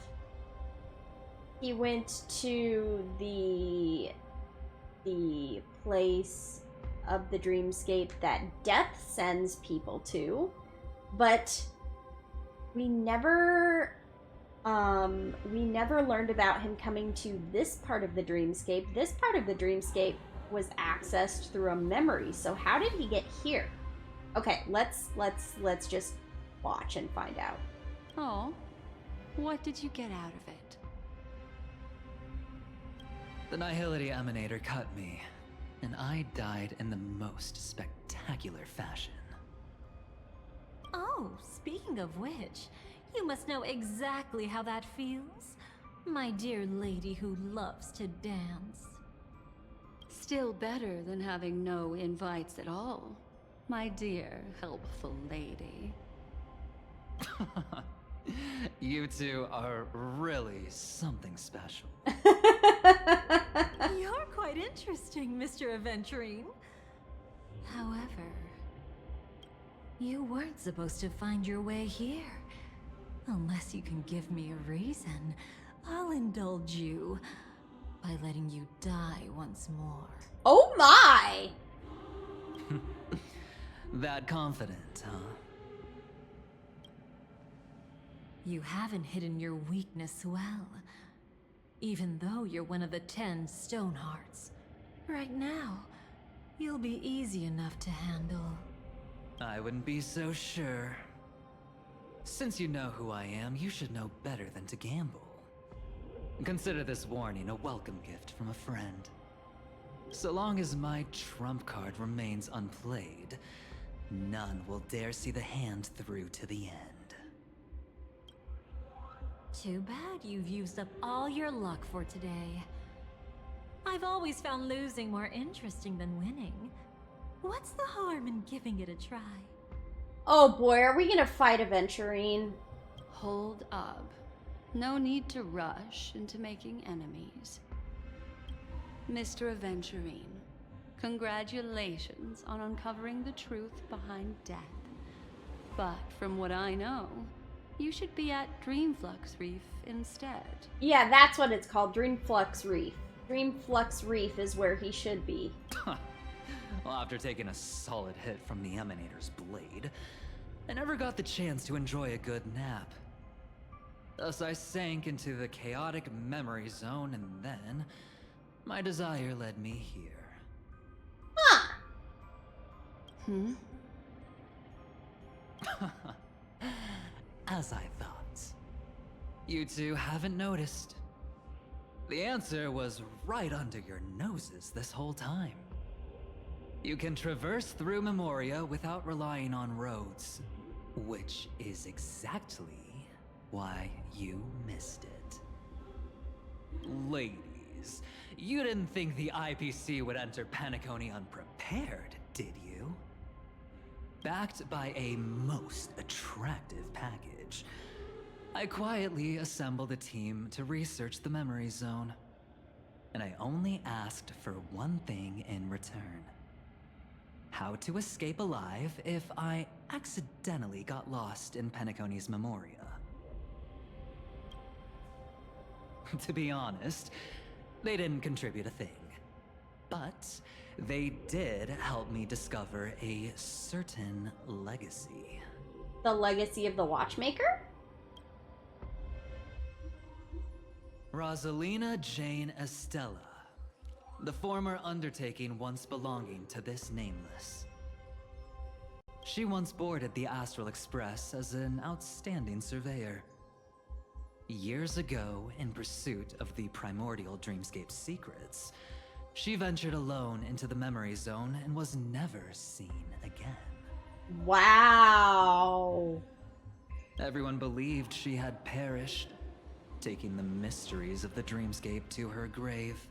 He went to the place of the dreamscape that death sends people to, but we never learned about him coming to this part of the dreamscape. This part of the dreamscape was accessed through a memory. So how did he get here? Okay, let's just watch and find out. Oh, what did you get out of it? The Nihility Emanator cut me, and I died in the most spectacular fashion. Oh, speaking of which, you must know exactly how that feels, my dear lady who loves to dance. Still better than having no invites at all, my dear helpful lady. You two are really something special. You're quite interesting, Mr. Aventurine. However, you weren't supposed to find your way here. Unless you can give me a reason, I'll indulge you by letting you die once more. Oh my! That confident, huh? You haven't hidden your weakness well. even though you're one of the 10 Stonehearts. Right now, you'll be easy enough to handle. I wouldn't be so sure. Since you know who I am, you should know better than to gamble. Consider this warning a welcome gift from a friend. So long as my trump card remains unplayed, none will dare see the hand through to the end. Too bad you've used up all your luck for today. I've always found losing more interesting than winning. What's the harm in giving it a try? Oh boy, are we gonna fight Aventurine? Hold up. No need to rush into making enemies. Mr. Aventurine, congratulations on uncovering the truth behind death. But from what I know, you should be at Dreamflux Reef instead. Yeah, that's what it's called, Dreamflux Reef. Dreamflux Reef is where he should be. Well, after taking a solid hit from the Emanator's blade, I never got the chance to enjoy a good nap. Thus I sank into the chaotic memory zone, and then my desire led me here. Huh. As I thought. You two haven't noticed. The answer was right under your noses this whole time. You can traverse through Memoria without relying on roads, which is exactly why you missed it. Ladies, you didn't think the IPC would enter Penacony unprepared, did you? Backed by a most attractive package, I quietly assembled a team to research the memory zone. And I only asked for one thing in return. How to escape alive if I accidentally got lost in Penacony's Memoria. To be honest, they didn't contribute a thing. But they did help me discover a certain legacy. The legacy of the watchmaker? Rosalina Jane Estella. The former undertaking once belonging to this Nameless. She once boarded the Astral Express as an outstanding surveyor. Years ago, in pursuit of the primordial dreamscape secrets, she ventured alone into the memory zone and was never seen again. Wow. Everyone believed she had perished, taking the mysteries of the dreamscape to her grave.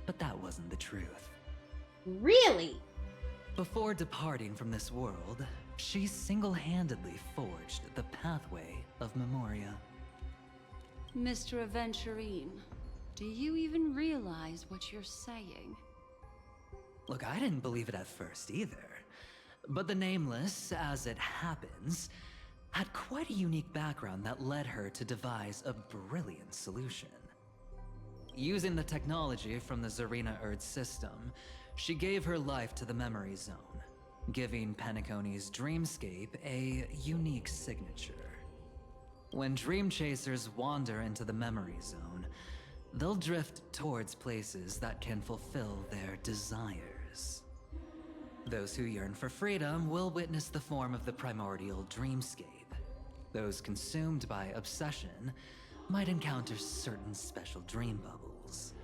But that wasn't the truth. Really? Before departing from this world, she single-handedly forged the pathway of Memoria. Mr. Aventurine, do you even realize what you're saying? Look, I didn't believe it at first either. But the Nameless, as it happens, had quite a unique background that led her to devise a brilliant solution. Using the technology from the Zarina Erd system, she gave her life to the memory zone, giving Penacony's dreamscape a unique signature. When dream chasers wander into the memory zone, they'll drift towards places that can fulfill their desires. Those who yearn for freedom will witness the form of the primordial dreamscape. Those consumed by obsession might encounter certain special dream bubbles.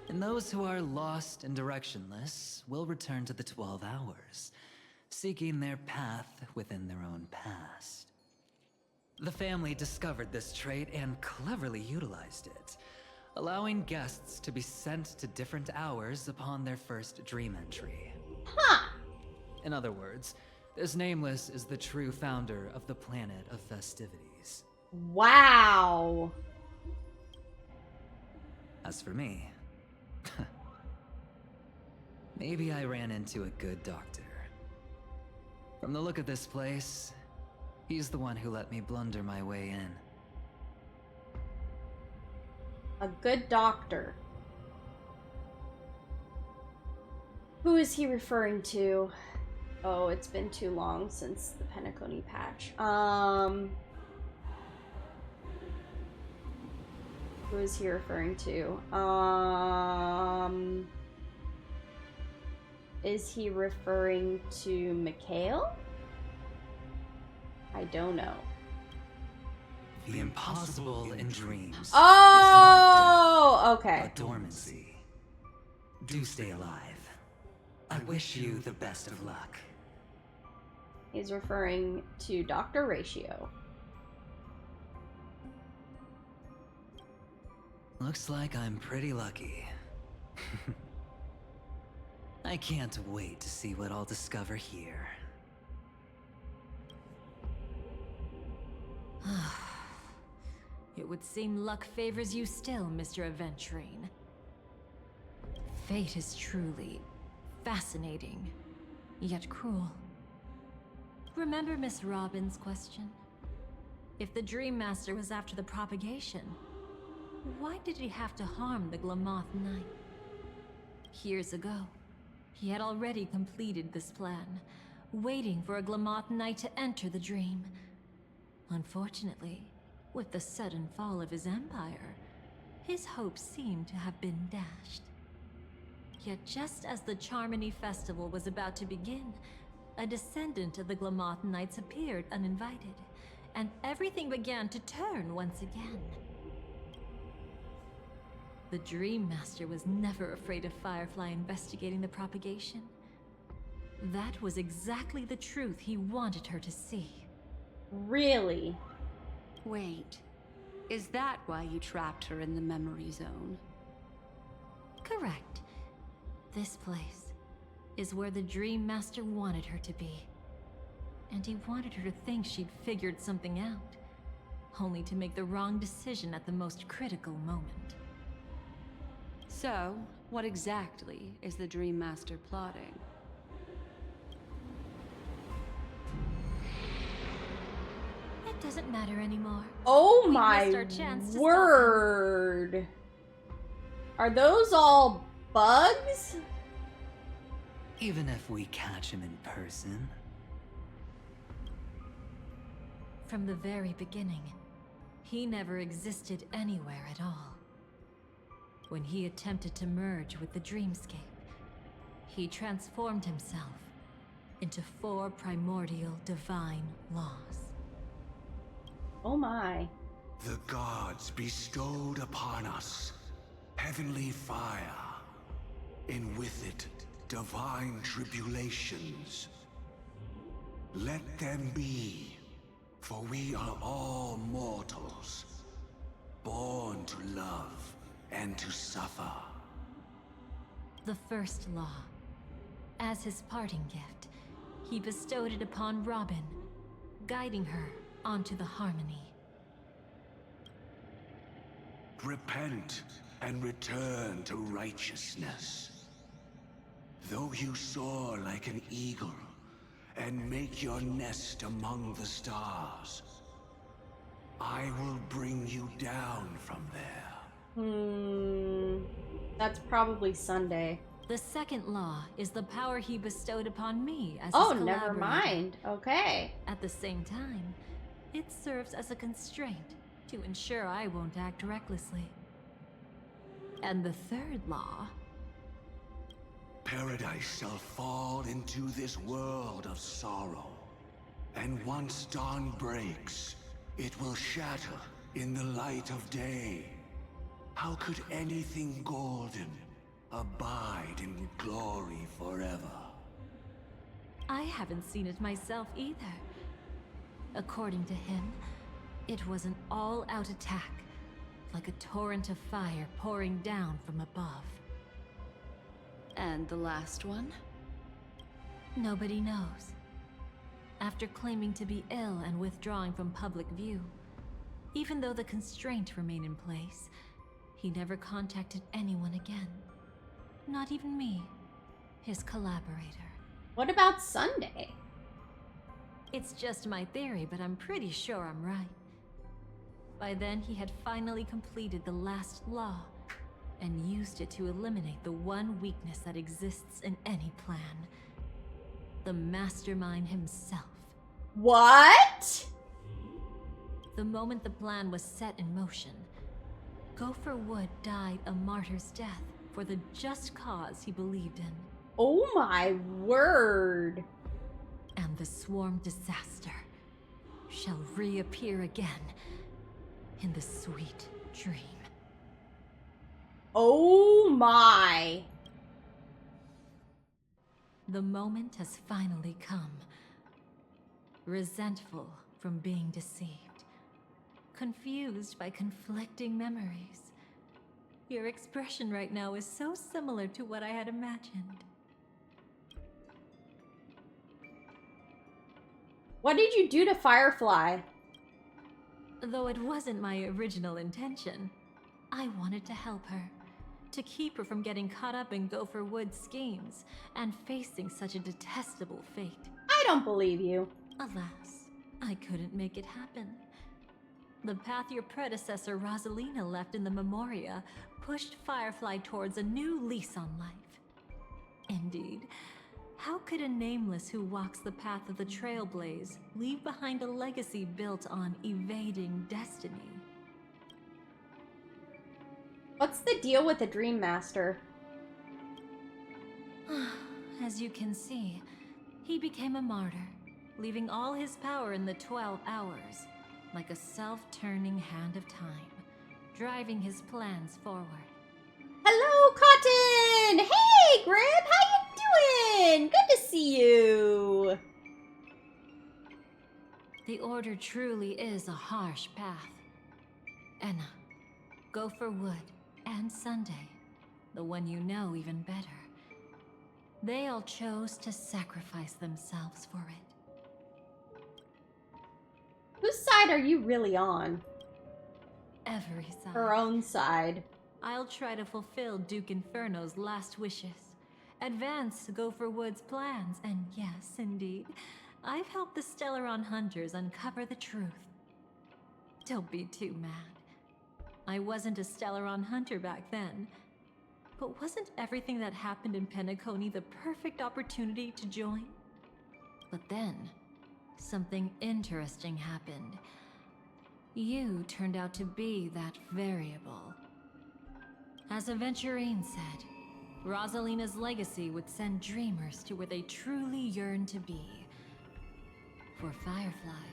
And those who are lost and directionless will return to the 12 hours, seeking their path within their own past. The family discovered this trait and cleverly utilized it, allowing guests to be sent to different hours upon their first dream entry. Huh. In other words, this Nameless is the true founder of the planet of festivities. Wow. As for me, maybe I ran into a good doctor. From the look of this place, he's the one who let me blunder my way in. A good doctor. Who is he referring to? Oh, it's been too long since the Penacony patch. Who is he referring to? Is he referring to Mikhail? I don't know. The impossible in dreams. Oh, is not death, okay. but dormancy. Do stay alive. I wish you the best of luck. He's referring to Dr. Ratio. Looks like I'm pretty lucky. I can't wait to see what I'll discover here. It would seem luck favors you still, Mr. Aventurine. Fate is truly fascinating, yet cruel. Remember Miss Robin's question? If the Dream Master was after the propagation, why did he have to harm the Glamoth Knight? Years ago, he had already completed this plan, waiting for a Glamoth Knight to enter the dream. Unfortunately, with the sudden fall of his empire, his hopes seemed to have been dashed. Yet just as the Charmony Festival was about to begin, a descendant of the Glamoth Knights appeared uninvited, and everything began to turn once again. The Dream Master was never afraid of Firefly investigating the propagation. That was exactly the truth he wanted her to see. Really? Wait, is that why you trapped her in the memory zone? Correct. This place is where the Dream Master wanted her to be. And he wanted her to think she'd figured something out, only to make the wrong decision at the most critical moment. So, what exactly is the Dream Master plotting? It doesn't matter anymore. Oh We my missed our chance to stop him. word. Are those all bugs? Even if we catch him in person. From the very beginning, he never existed anywhere at all. When he attempted to merge with the dreamscape, he transformed himself into 4 primordial divine laws. Oh my. The gods bestowed upon us heavenly fire, and with it divine tribulations. Let them be, for we are all mortals, born to love and to suffer. The first law. As his parting gift, he bestowed it upon Robin, guiding her onto the harmony. Repent and return to righteousness. Though you soar like an eagle and make your nest among the stars, I will bring you down from there. That's probably Sunday. The second law is the power he bestowed upon me as Oh, his never collaborator. mind. Okay. At the same time, it serves as a constraint to ensure I won't act recklessly. And the third law... Paradise shall fall into this world of sorrow. And once dawn breaks, it will shatter in the light of day. How could anything golden abide in glory forever? I haven't seen it myself either. According to him, it was an all-out attack, like a torrent of fire pouring down from above. And the last one? Nobody knows. After claiming to be ill and withdrawing from public view, even though the constraint remained in place, he never contacted anyone again. Not even me, his collaborator. What about Sunday? It's just my theory, but I'm pretty sure I'm right. By then, he had finally completed the last law and used it to eliminate the one weakness that exists in any plan. The mastermind himself. What? The moment the plan was set in motion, Gopher Wood died a martyr's death for the just cause he believed in. Oh my word. And the swarm disaster shall reappear again in the sweet dream. Oh my. The moment has finally come. Resentful from being deceived. Confused by conflicting memories. Your expression right now is so similar to what I had imagined. What did you do to Firefly? Though it wasn't my original intention, I wanted to help her. To keep her from getting caught up in Gopher Wood's schemes and facing such a detestable fate. I don't believe you. Alas, I couldn't make it happen. The path your predecessor Rosalina left in the Memoria pushed Firefly towards a new lease on life. Indeed, how could a nameless who walks the path of the Trailblaze leave behind a legacy built on evading destiny? What's the deal with the Dream Master? As you can see, he became a martyr, leaving all his power in the 12 hours, like a self-turning hand of time, driving his plans forward. Hello, Cotton! Hey, Grib, how you doing? Good to see you. The Order truly is a harsh path. Enna, Gopher Wood, and Sunday, the one you know even better. They all chose to sacrifice themselves for it. Whose side are you really on? Every side. Her own side. I'll try to fulfill Duke Inferno's last wishes. Advance Gopher Wood's plans, and yes, indeed, I've helped the Stellaron Hunters uncover the truth. Don't be too mad. I wasn't a Stellaron Hunter back then. But wasn't everything that happened in Penacony the perfect opportunity to join? But then, something interesting happened. You turned out to be that variable. As Aventurine said, Rosalina's legacy would send dreamers to where they truly yearn to be. For Firefly,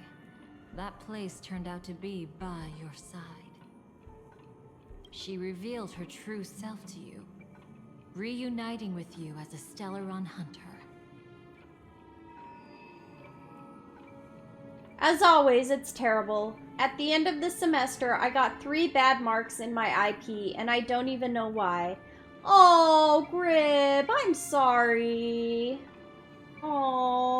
that place turned out to be by your side. She revealed her true self to you, reuniting with you as a Stellaron Hunter. As always, it's terrible. At the end of the semester, I got 3 bad marks in my IP, and I don't even know why. Oh, Grib, I'm sorry. Oh.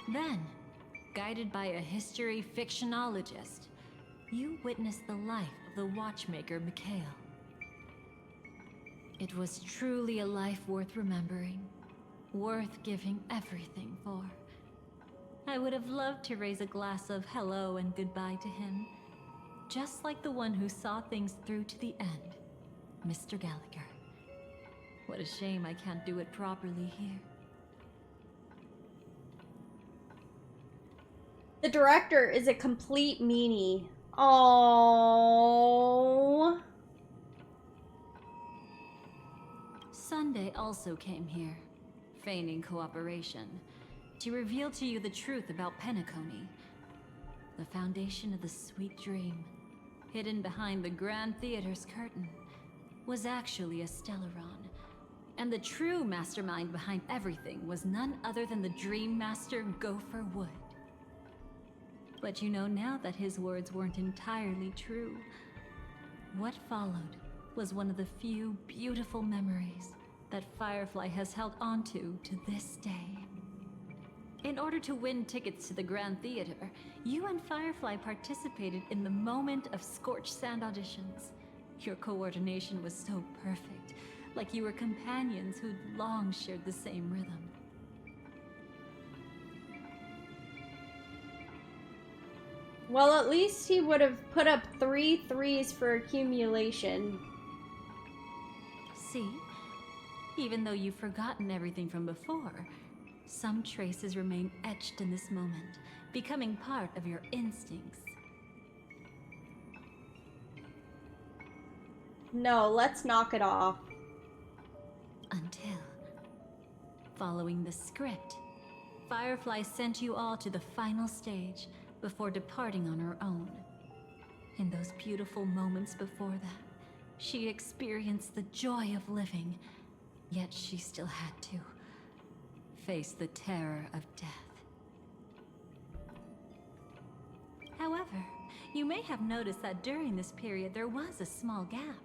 Then, guided by a history fictionologist, you witnessed the life of the watchmaker Mikhail. It was truly a life worth remembering, worth giving everything for. I would have loved to raise a glass of hello and goodbye to him, just like the one who saw things through to the end, Mr. Gallagher. What a shame I can't do it properly here. The director is a complete meanie. Oh. Sunday also came here, feigning cooperation, to reveal to you the truth about Penacony. The foundation of the sweet dream, hidden behind the Grand Theater's curtain, was actually a Stellaron. And the true mastermind behind everything was none other than the Dream Master Gopher Wood. But you know now that his words weren't entirely true. What followed was one of the few beautiful memories that Firefly has held onto to this day. In order to win tickets to the Grand Theater, you and Firefly participated in the moment of scorched sand auditions. Your coordination was so perfect, like you were companions who'd long shared the same rhythm. Well, at least he would have put up 3 3s for accumulation. See? Even though you've forgotten everything from before, some traces remain etched in this moment, becoming part of your instincts. No, let's knock it off. Until, following the script, Firefly sent you all to the final stage before departing on her own. In those beautiful moments before that, she experienced the joy of living, yet she still had to face the terror of death. However, you may have noticed that during this period there was a small gap.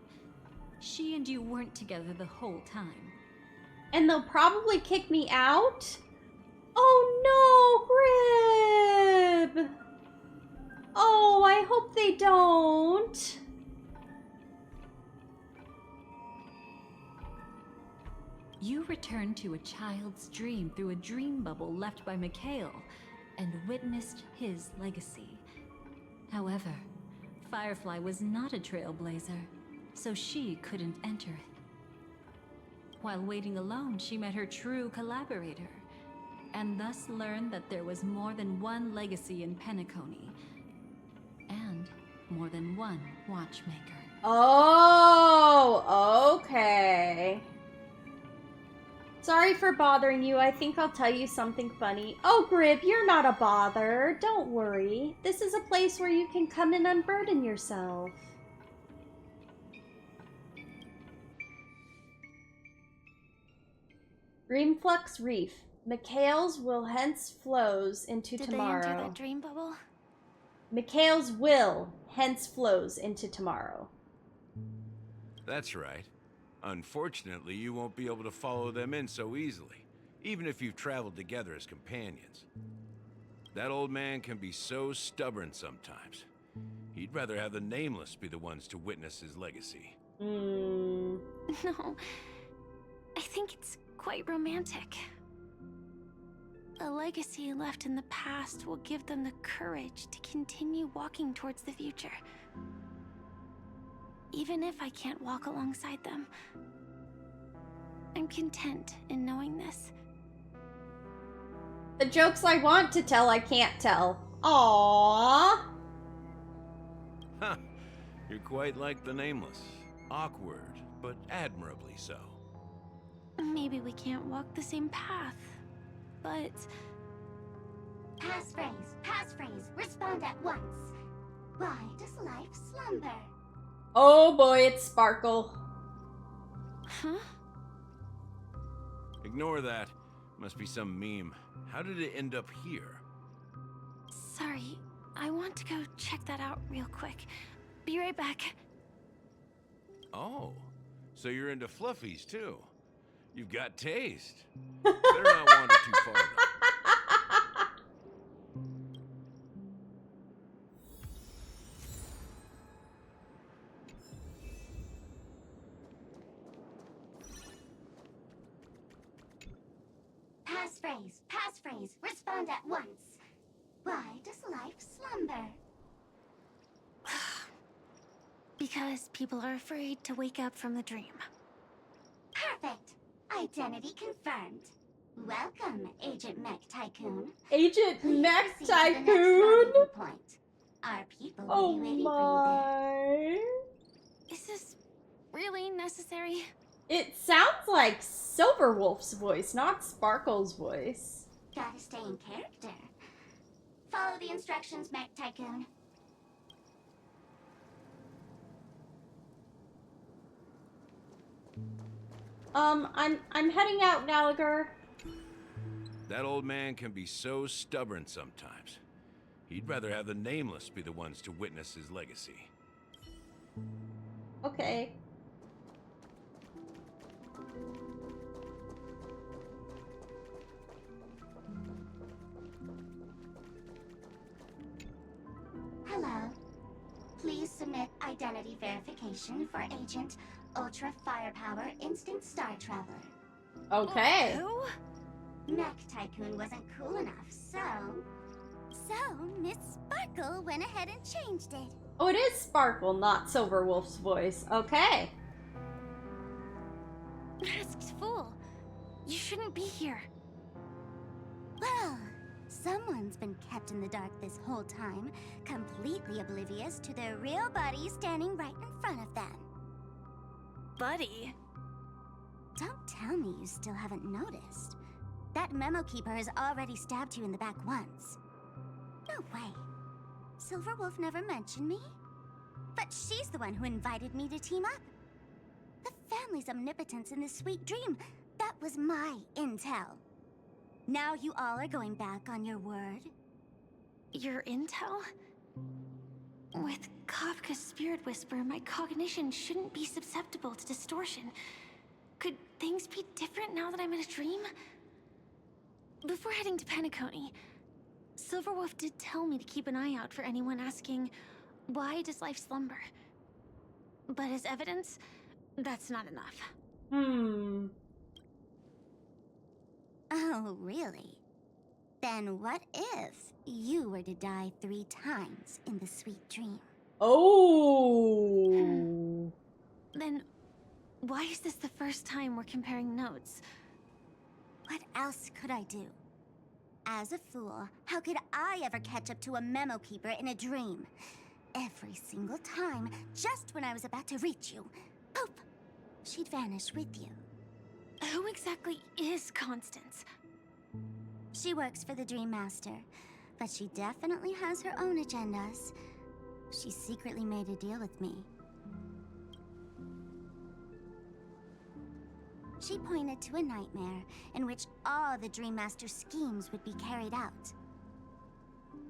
She and you weren't together the whole time. And they'll probably kick me out? Oh no, Grib! Oh, I hope they don't. You returned to a child's dream through a dream bubble left by Mikhail and witnessed his legacy. However, Firefly was not a trailblazer, so she couldn't enter it. While waiting alone, she met her true collaborator, and thus learned that there was more than one legacy in Penacony, and more than one watchmaker. Oh, okay. Sorry for bothering you. I think I'll tell you something funny. Oh, Grib, you're not a bother. Don't worry. This is a place where you can come and unburden yourself. Dreamflux Reef. Mikhail's will hence flows into tomorrow. Did they enter that dream bubble? Mikhail's will hence flows into tomorrow. That's right. Unfortunately, you won't be able to follow them in so easily, even if you've traveled together as companions. That old man can be so stubborn sometimes. He'd rather have the Nameless be the ones to witness his legacy. No, I think it's quite romantic. A legacy left in the past will give them the courage to continue walking towards the future. Even if I can't walk alongside them, I'm content in knowing this. The jokes I want to tell, I can't tell. Aww. Huh. You're quite like the Nameless. Awkward, but admirably so. Maybe we can't walk the same path, but... Passphrase, respond at once. Why does life slumber? Oh boy, it's Sparkle. Huh? Ignore that. Must be some meme. How did it end up here? Sorry, I want to go check that out real quick. Be right back. Oh, so you're into fluffies too. You've got taste. Better not wander too far though. Passphrase, respond at once. Why does life slumber? Because people are afraid to wake up from the dream. Perfect. Identity confirmed. Welcome, Agent Mech Tycoon. Agent Please Mech proceed to the next Tycoon? rendezvous point. Our people will Oh be waiting for my. Is this really necessary? It sounds like Silverwolf's voice, not Sparkle's voice. you there. Gotta stay in character. Follow the instructions, Mech Tycoon. I'm heading out, Gallagher. That old man can be so stubborn sometimes. He'd rather have the Nameless be the ones to witness his legacy. Okay. Hello. Please submit identity verification for Agent Ultra Firepower Instant Star Traveler. Okay. Who? Mech Tycoon wasn't cool enough, so... So, Miss Sparkle went ahead and changed it. Oh, it is Sparkle, not Silverwolf's voice. Okay. Masked fool. You shouldn't be here. Well, someone's been kept in the dark this whole time, completely oblivious to their real buddy standing right in front of them. Buddy? Don't tell me you still haven't noticed. That memo keeper has already stabbed you in the back once. No way. Silverwolf never mentioned me. But she's the one who invited me to team up. The family's omnipotence in this sweet dream, that was my intel. Now you all are going back on your word? Your intel? With Kafka's spirit whisper, my cognition shouldn't be susceptible to distortion. Could things be different now that I'm in a dream? Before heading to Penacony, Silverwolf did tell me to keep an eye out for anyone asking, why does life slumber? But as evidence, that's not enough. Oh, really? Then what if you were to die 3 times in the sweet dream? Oh. Then why is this the first time we're comparing notes? What else could I do? As a fool, how could I ever catch up to a memo keeper in a dream? Every single time, just when I was about to reach you, poof, she'd vanish with you. Who exactly is Constance? She works for the Dream Master, but she definitely has her own agendas. She secretly made a deal with me. She pointed to a nightmare in which all the Dream Master's schemes would be carried out.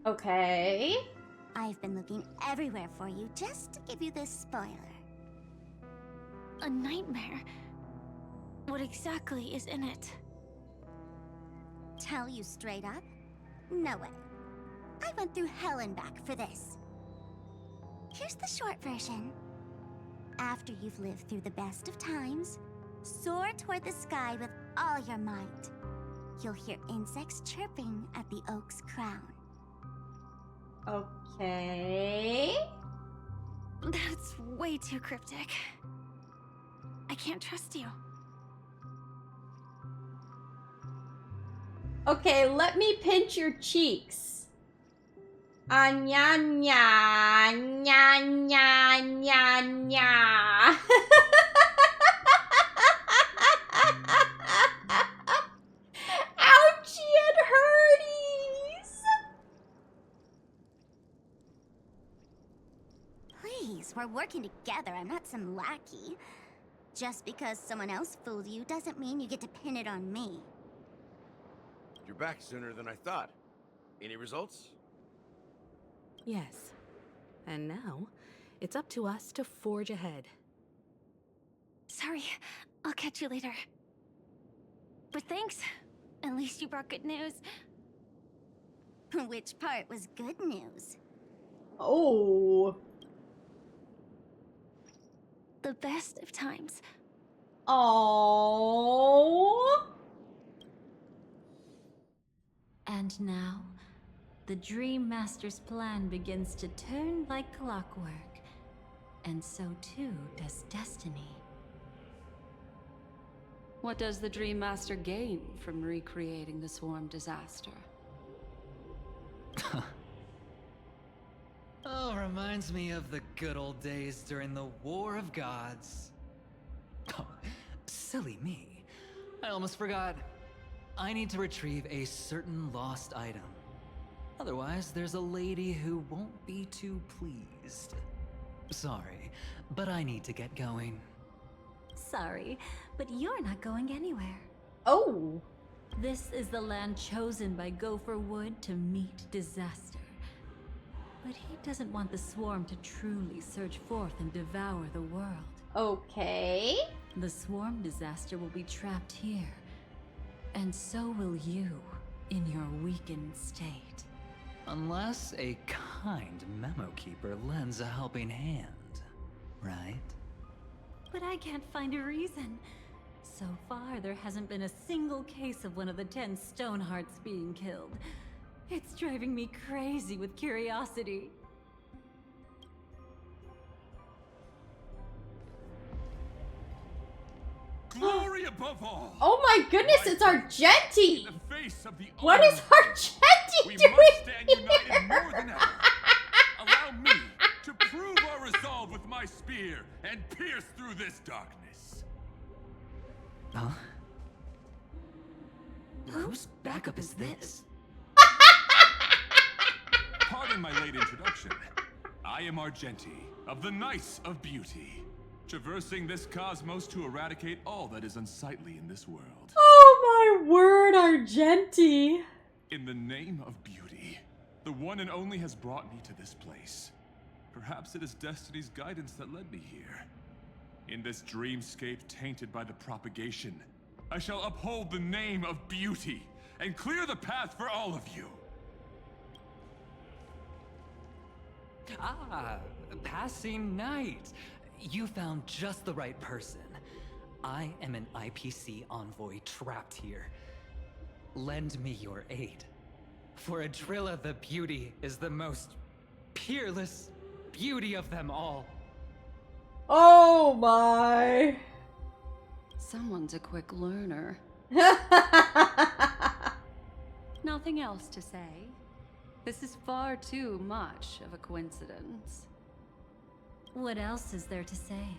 Okay. I've been looking everywhere for you just to give you this spoiler. A nightmare? What exactly is in it? Tell you straight up? No way. I went through hell and back for this. Here's the short version. After you've lived through the best of times, soar toward the sky with all your might. You'll hear insects chirping at the oak's crown. Okay. That's way too cryptic. I can't trust you. Okay, let me pinch your cheeks. Nya nya nya nya nya nya. Ouchie and hurties. Please, we're working together. I'm not some lackey. Just because someone else fooled you doesn't mean you get to pin it on me. You're back sooner than I thought. Any results? Yes. And now, it's up to us to forge ahead. Sorry, I'll catch you later. But thanks. At least you brought good news. Which part was good news? Oh. The best of times. Oh. And now, the Dream Master's plan begins to turn like clockwork. And so too does destiny. What does the Dream Master gain from recreating the swarm disaster? Oh, reminds me of the good old days during the War of Gods. Oh, silly me. I almost forgot. I need to retrieve a certain lost item. Otherwise, there's a lady who won't be too pleased. Sorry, but I need to get going. Sorry, but you're not going anywhere. Oh. This is the land chosen by Gopher Wood to meet disaster. But he doesn't want the swarm to truly surge forth and devour the world. Okay. The swarm disaster will be trapped here. And so will you, in your weakened state. Unless a kind memo keeper lends a helping hand, right? But I can't find a reason. So far, there hasn't been a single case of one of the 10 Stonehearts being killed. It's driving me crazy with curiosity. Glory above all! Oh my goodness, it's Argenti! The face of the What is Argenti We doing must stand here? united more than ever. Allow me to prove our resolve with my spear and pierce through this darkness. Huh? Whose backup is this? Pardon my late introduction. I am Argenti, of the Knights of Beauty, traversing this cosmos to eradicate all that is unsightly in this world. Oh my word, Argenti. In the name of beauty, the one and only has brought me to this place. Perhaps it is destiny's guidance that led me here. In this dreamscape tainted by the propagation, I shall uphold the name of beauty and clear the path for all of you. Ah, passing knight. You found just the right person. I am an IPC envoy trapped here. Lend me your aid. For Adrilla the Beauty is the most peerless beauty of them all. Oh my. Someone's a quick learner. Nothing else to say. This is far too much of a coincidence. What else is there to say?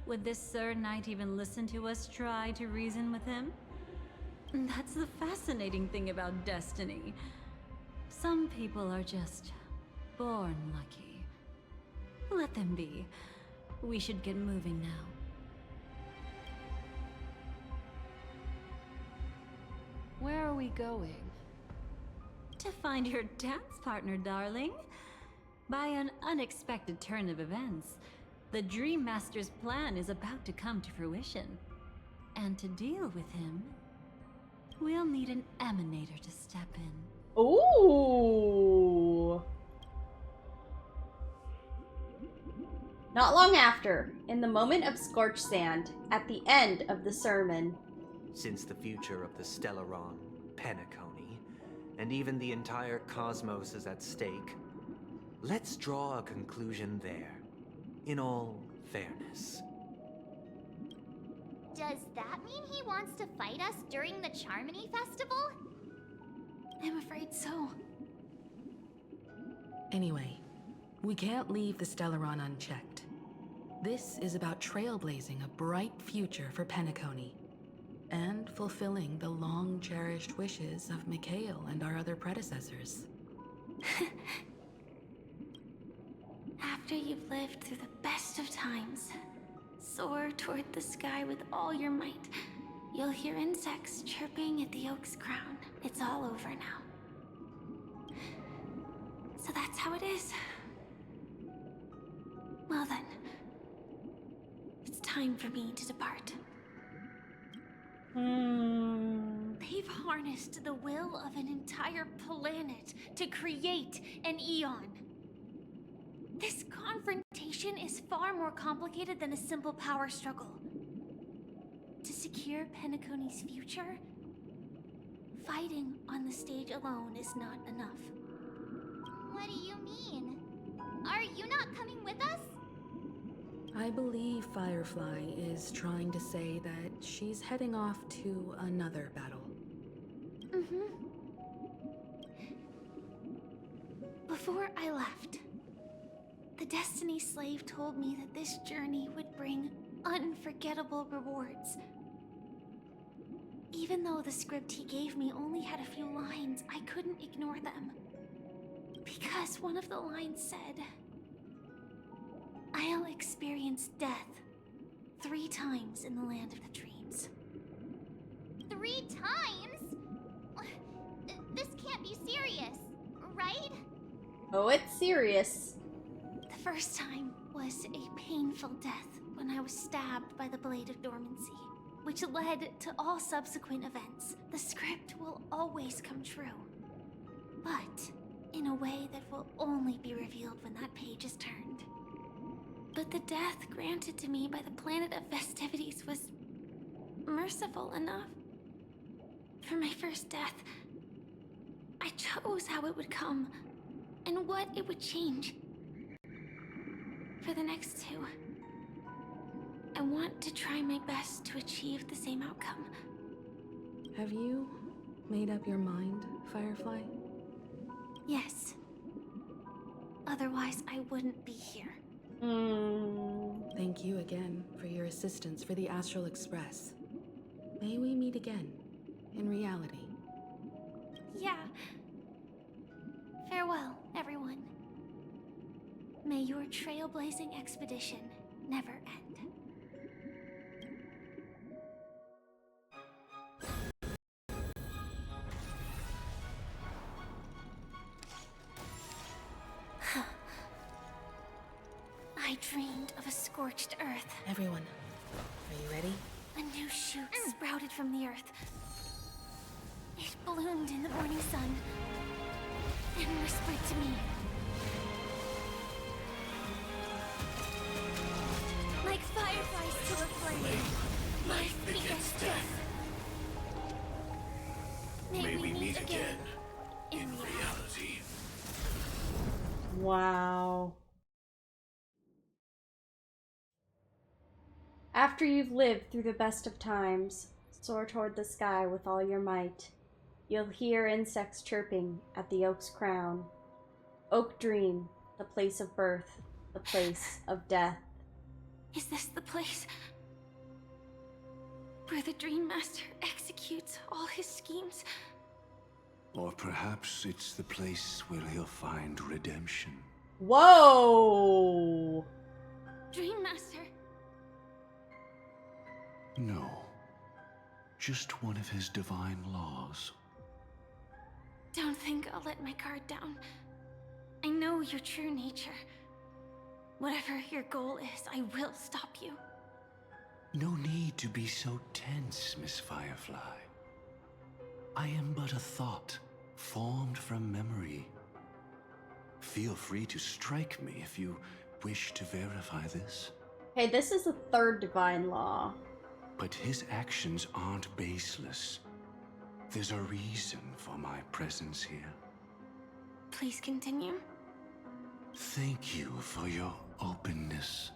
Would this Sir Knight even listen to us try to reason with him? That's the fascinating thing about destiny. Some people are just born lucky. Let them be. We should get moving now. Where are we going? To find your dance partner, darling. By an unexpected turn of events, the Dream Master's plan is about to come to fruition. And to deal with him, we'll need an emanator to step in. Ooh. Not long after, in the moment of scorched sand, at the end of the sermon. Since the future of the Stellaron, Penacony, and even the entire cosmos is at stake, let's draw a conclusion there, in all fairness. Does that mean he wants to fight us during the Charmony Festival? I'm afraid so. Anyway, we can't leave the Stellaron unchecked. This is about trailblazing a bright future for Penacony, and fulfilling the long-cherished wishes of Mikhail and our other predecessors. After you've lived through the best of times, soar toward the sky with all your might. You'll hear insects chirping at the oak's crown. It's all over now. So that's how it is. Well then, it's time for me to depart. They've harnessed the will of an entire planet to create an eon. This confrontation is far more complicated than a simple power struggle. To secure Penacony's future, fighting on the stage alone is not enough. What do you mean? Are you not coming with us? I believe Firefly is trying to say that she's heading off to another battle. Before I left, the Destiny Slave told me that this journey would bring unforgettable rewards. Even though the script he gave me only had a few lines, I couldn't ignore them. Because one of the lines said, "I'll experience death 3 times in the land of the dreams." 3 times? This can't be serious, right? Oh, it's serious. The first time was a painful death when I was stabbed by the Blade of Dormancy, which led to all subsequent events. The script will always come true, but in a way that will only be revealed when that page is turned. But the death granted to me by the planet of festivities was merciful enough. For my first death, I chose how it would come and what it would change. For the next 2, I want to try my best to achieve the same outcome. Have you made up your mind, Firefly? Yes. Otherwise, I wouldn't be here. Thank you again for your assistance for the Astral Express. May we meet again, in reality. Yeah. Farewell, everyone. May your trailblazing expedition never end. I dreamed of a scorched earth. Everyone, are you ready? A new shoot sprouted from the earth. It bloomed in the morning sun and whispered to me. Like fireflies to a flame, life begets death. May we meet again in reality. Wow. After you've lived through the best of times, soar toward the sky with all your might. You'll hear insects chirping at the oak's crown. Oak dream, the place of birth, the place of death. Is this the place where the Dream Master executes all his schemes? Or perhaps it's the place where he'll find redemption. Whoa! Dream Master? No. Just one of his divine laws. Don't think I'll let my guard down. I know your true nature. Whatever your goal is, I will stop you. No need to be so tense, Miss Firefly. I am but a thought, formed from memory. Feel free to strike me if you wish to verify this. Hey, this is the third divine law. But his actions aren't baseless. There's a reason for my presence here. Please continue. Thank you for your openness.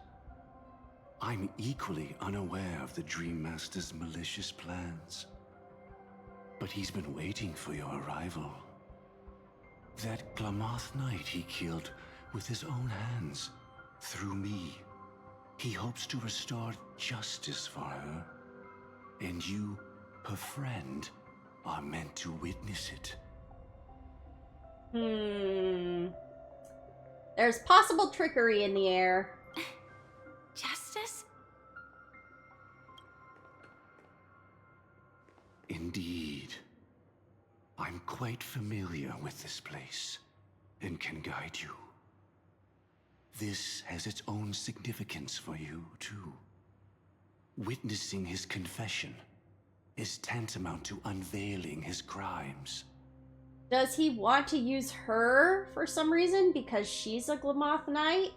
I'm equally unaware of the Dream Master's malicious plans. But he's been waiting for your arrival. That Glamoth Knight he killed with his own hands, through me. He hopes to restore justice for her. And you, her friend, are meant to witness it. There's possible trickery in the air. Justice? Indeed. I'm quite familiar with this place, and can guide you. This has its own significance for you, too. Witnessing his confession is tantamount to unveiling his crimes. Does he want to use her for some reason because she's a Glamoth Knight?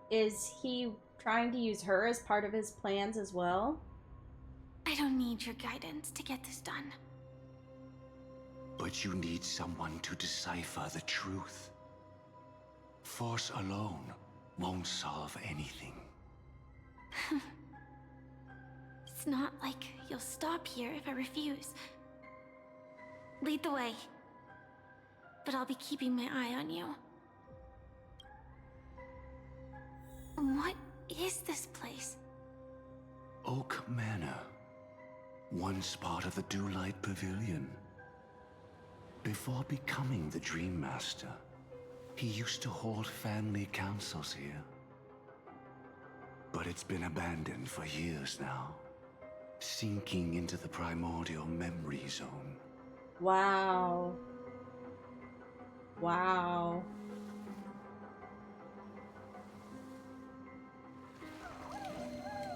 Is he trying to use her as part of his plans as well? I don't need your guidance to get this done. But you need someone to decipher the truth. Force alone won't solve anything. It's not like you'll stop here if I refuse. Lead the way. But I'll be keeping my eye on you. What is this place? Oak Manor. Once part of the Dewlight Pavilion. Before becoming the Dream Master, he used to hold family councils here. But it's been abandoned for years now, sinking into the primordial memory zone. Wow. Wow.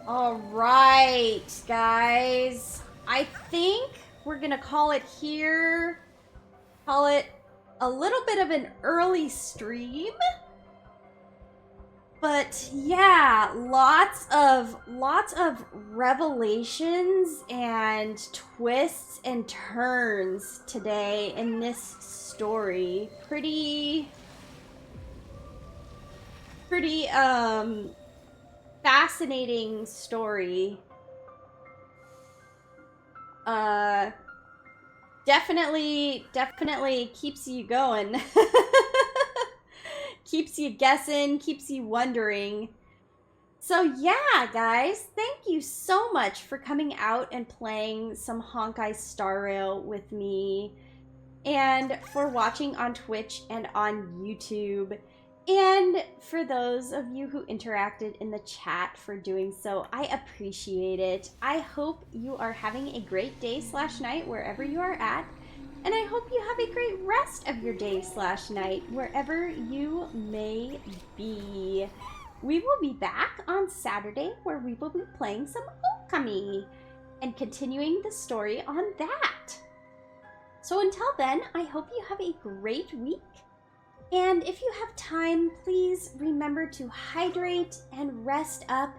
All right, guys. I think we're gonna call it here. Call it a little bit of an early stream. But yeah, lots of revelations and twists and turns today in this story. Pretty fascinating story. definitely keeps you going. Keeps you guessing, keeps you wondering. So yeah, guys, thank you so much for coming out and playing some Honkai Star Rail with me, and for watching on Twitch and on YouTube, and for those of you who interacted in the chat for doing so. I appreciate it. I hope you are having a great day / night wherever you are at, and I hope you have a great rest of your day / night wherever you may be. We will be back on Saturday, where we will be playing some Okami and continuing the story on that. So until then, I hope you have a great week. And if you have time, please remember to hydrate and rest up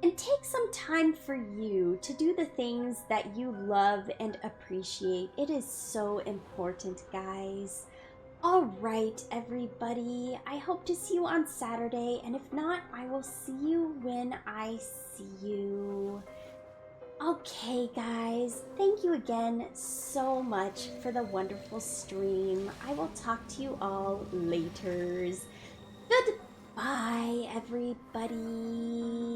and take some time for you to do the things that you love and appreciate. It is so important, guys. All right, everybody. I hope to see you on Saturday, and if not, I will see you when I see you. Okay, guys. Thank you again so much for the wonderful stream. I will talk to you all later. Goodbye, everybody.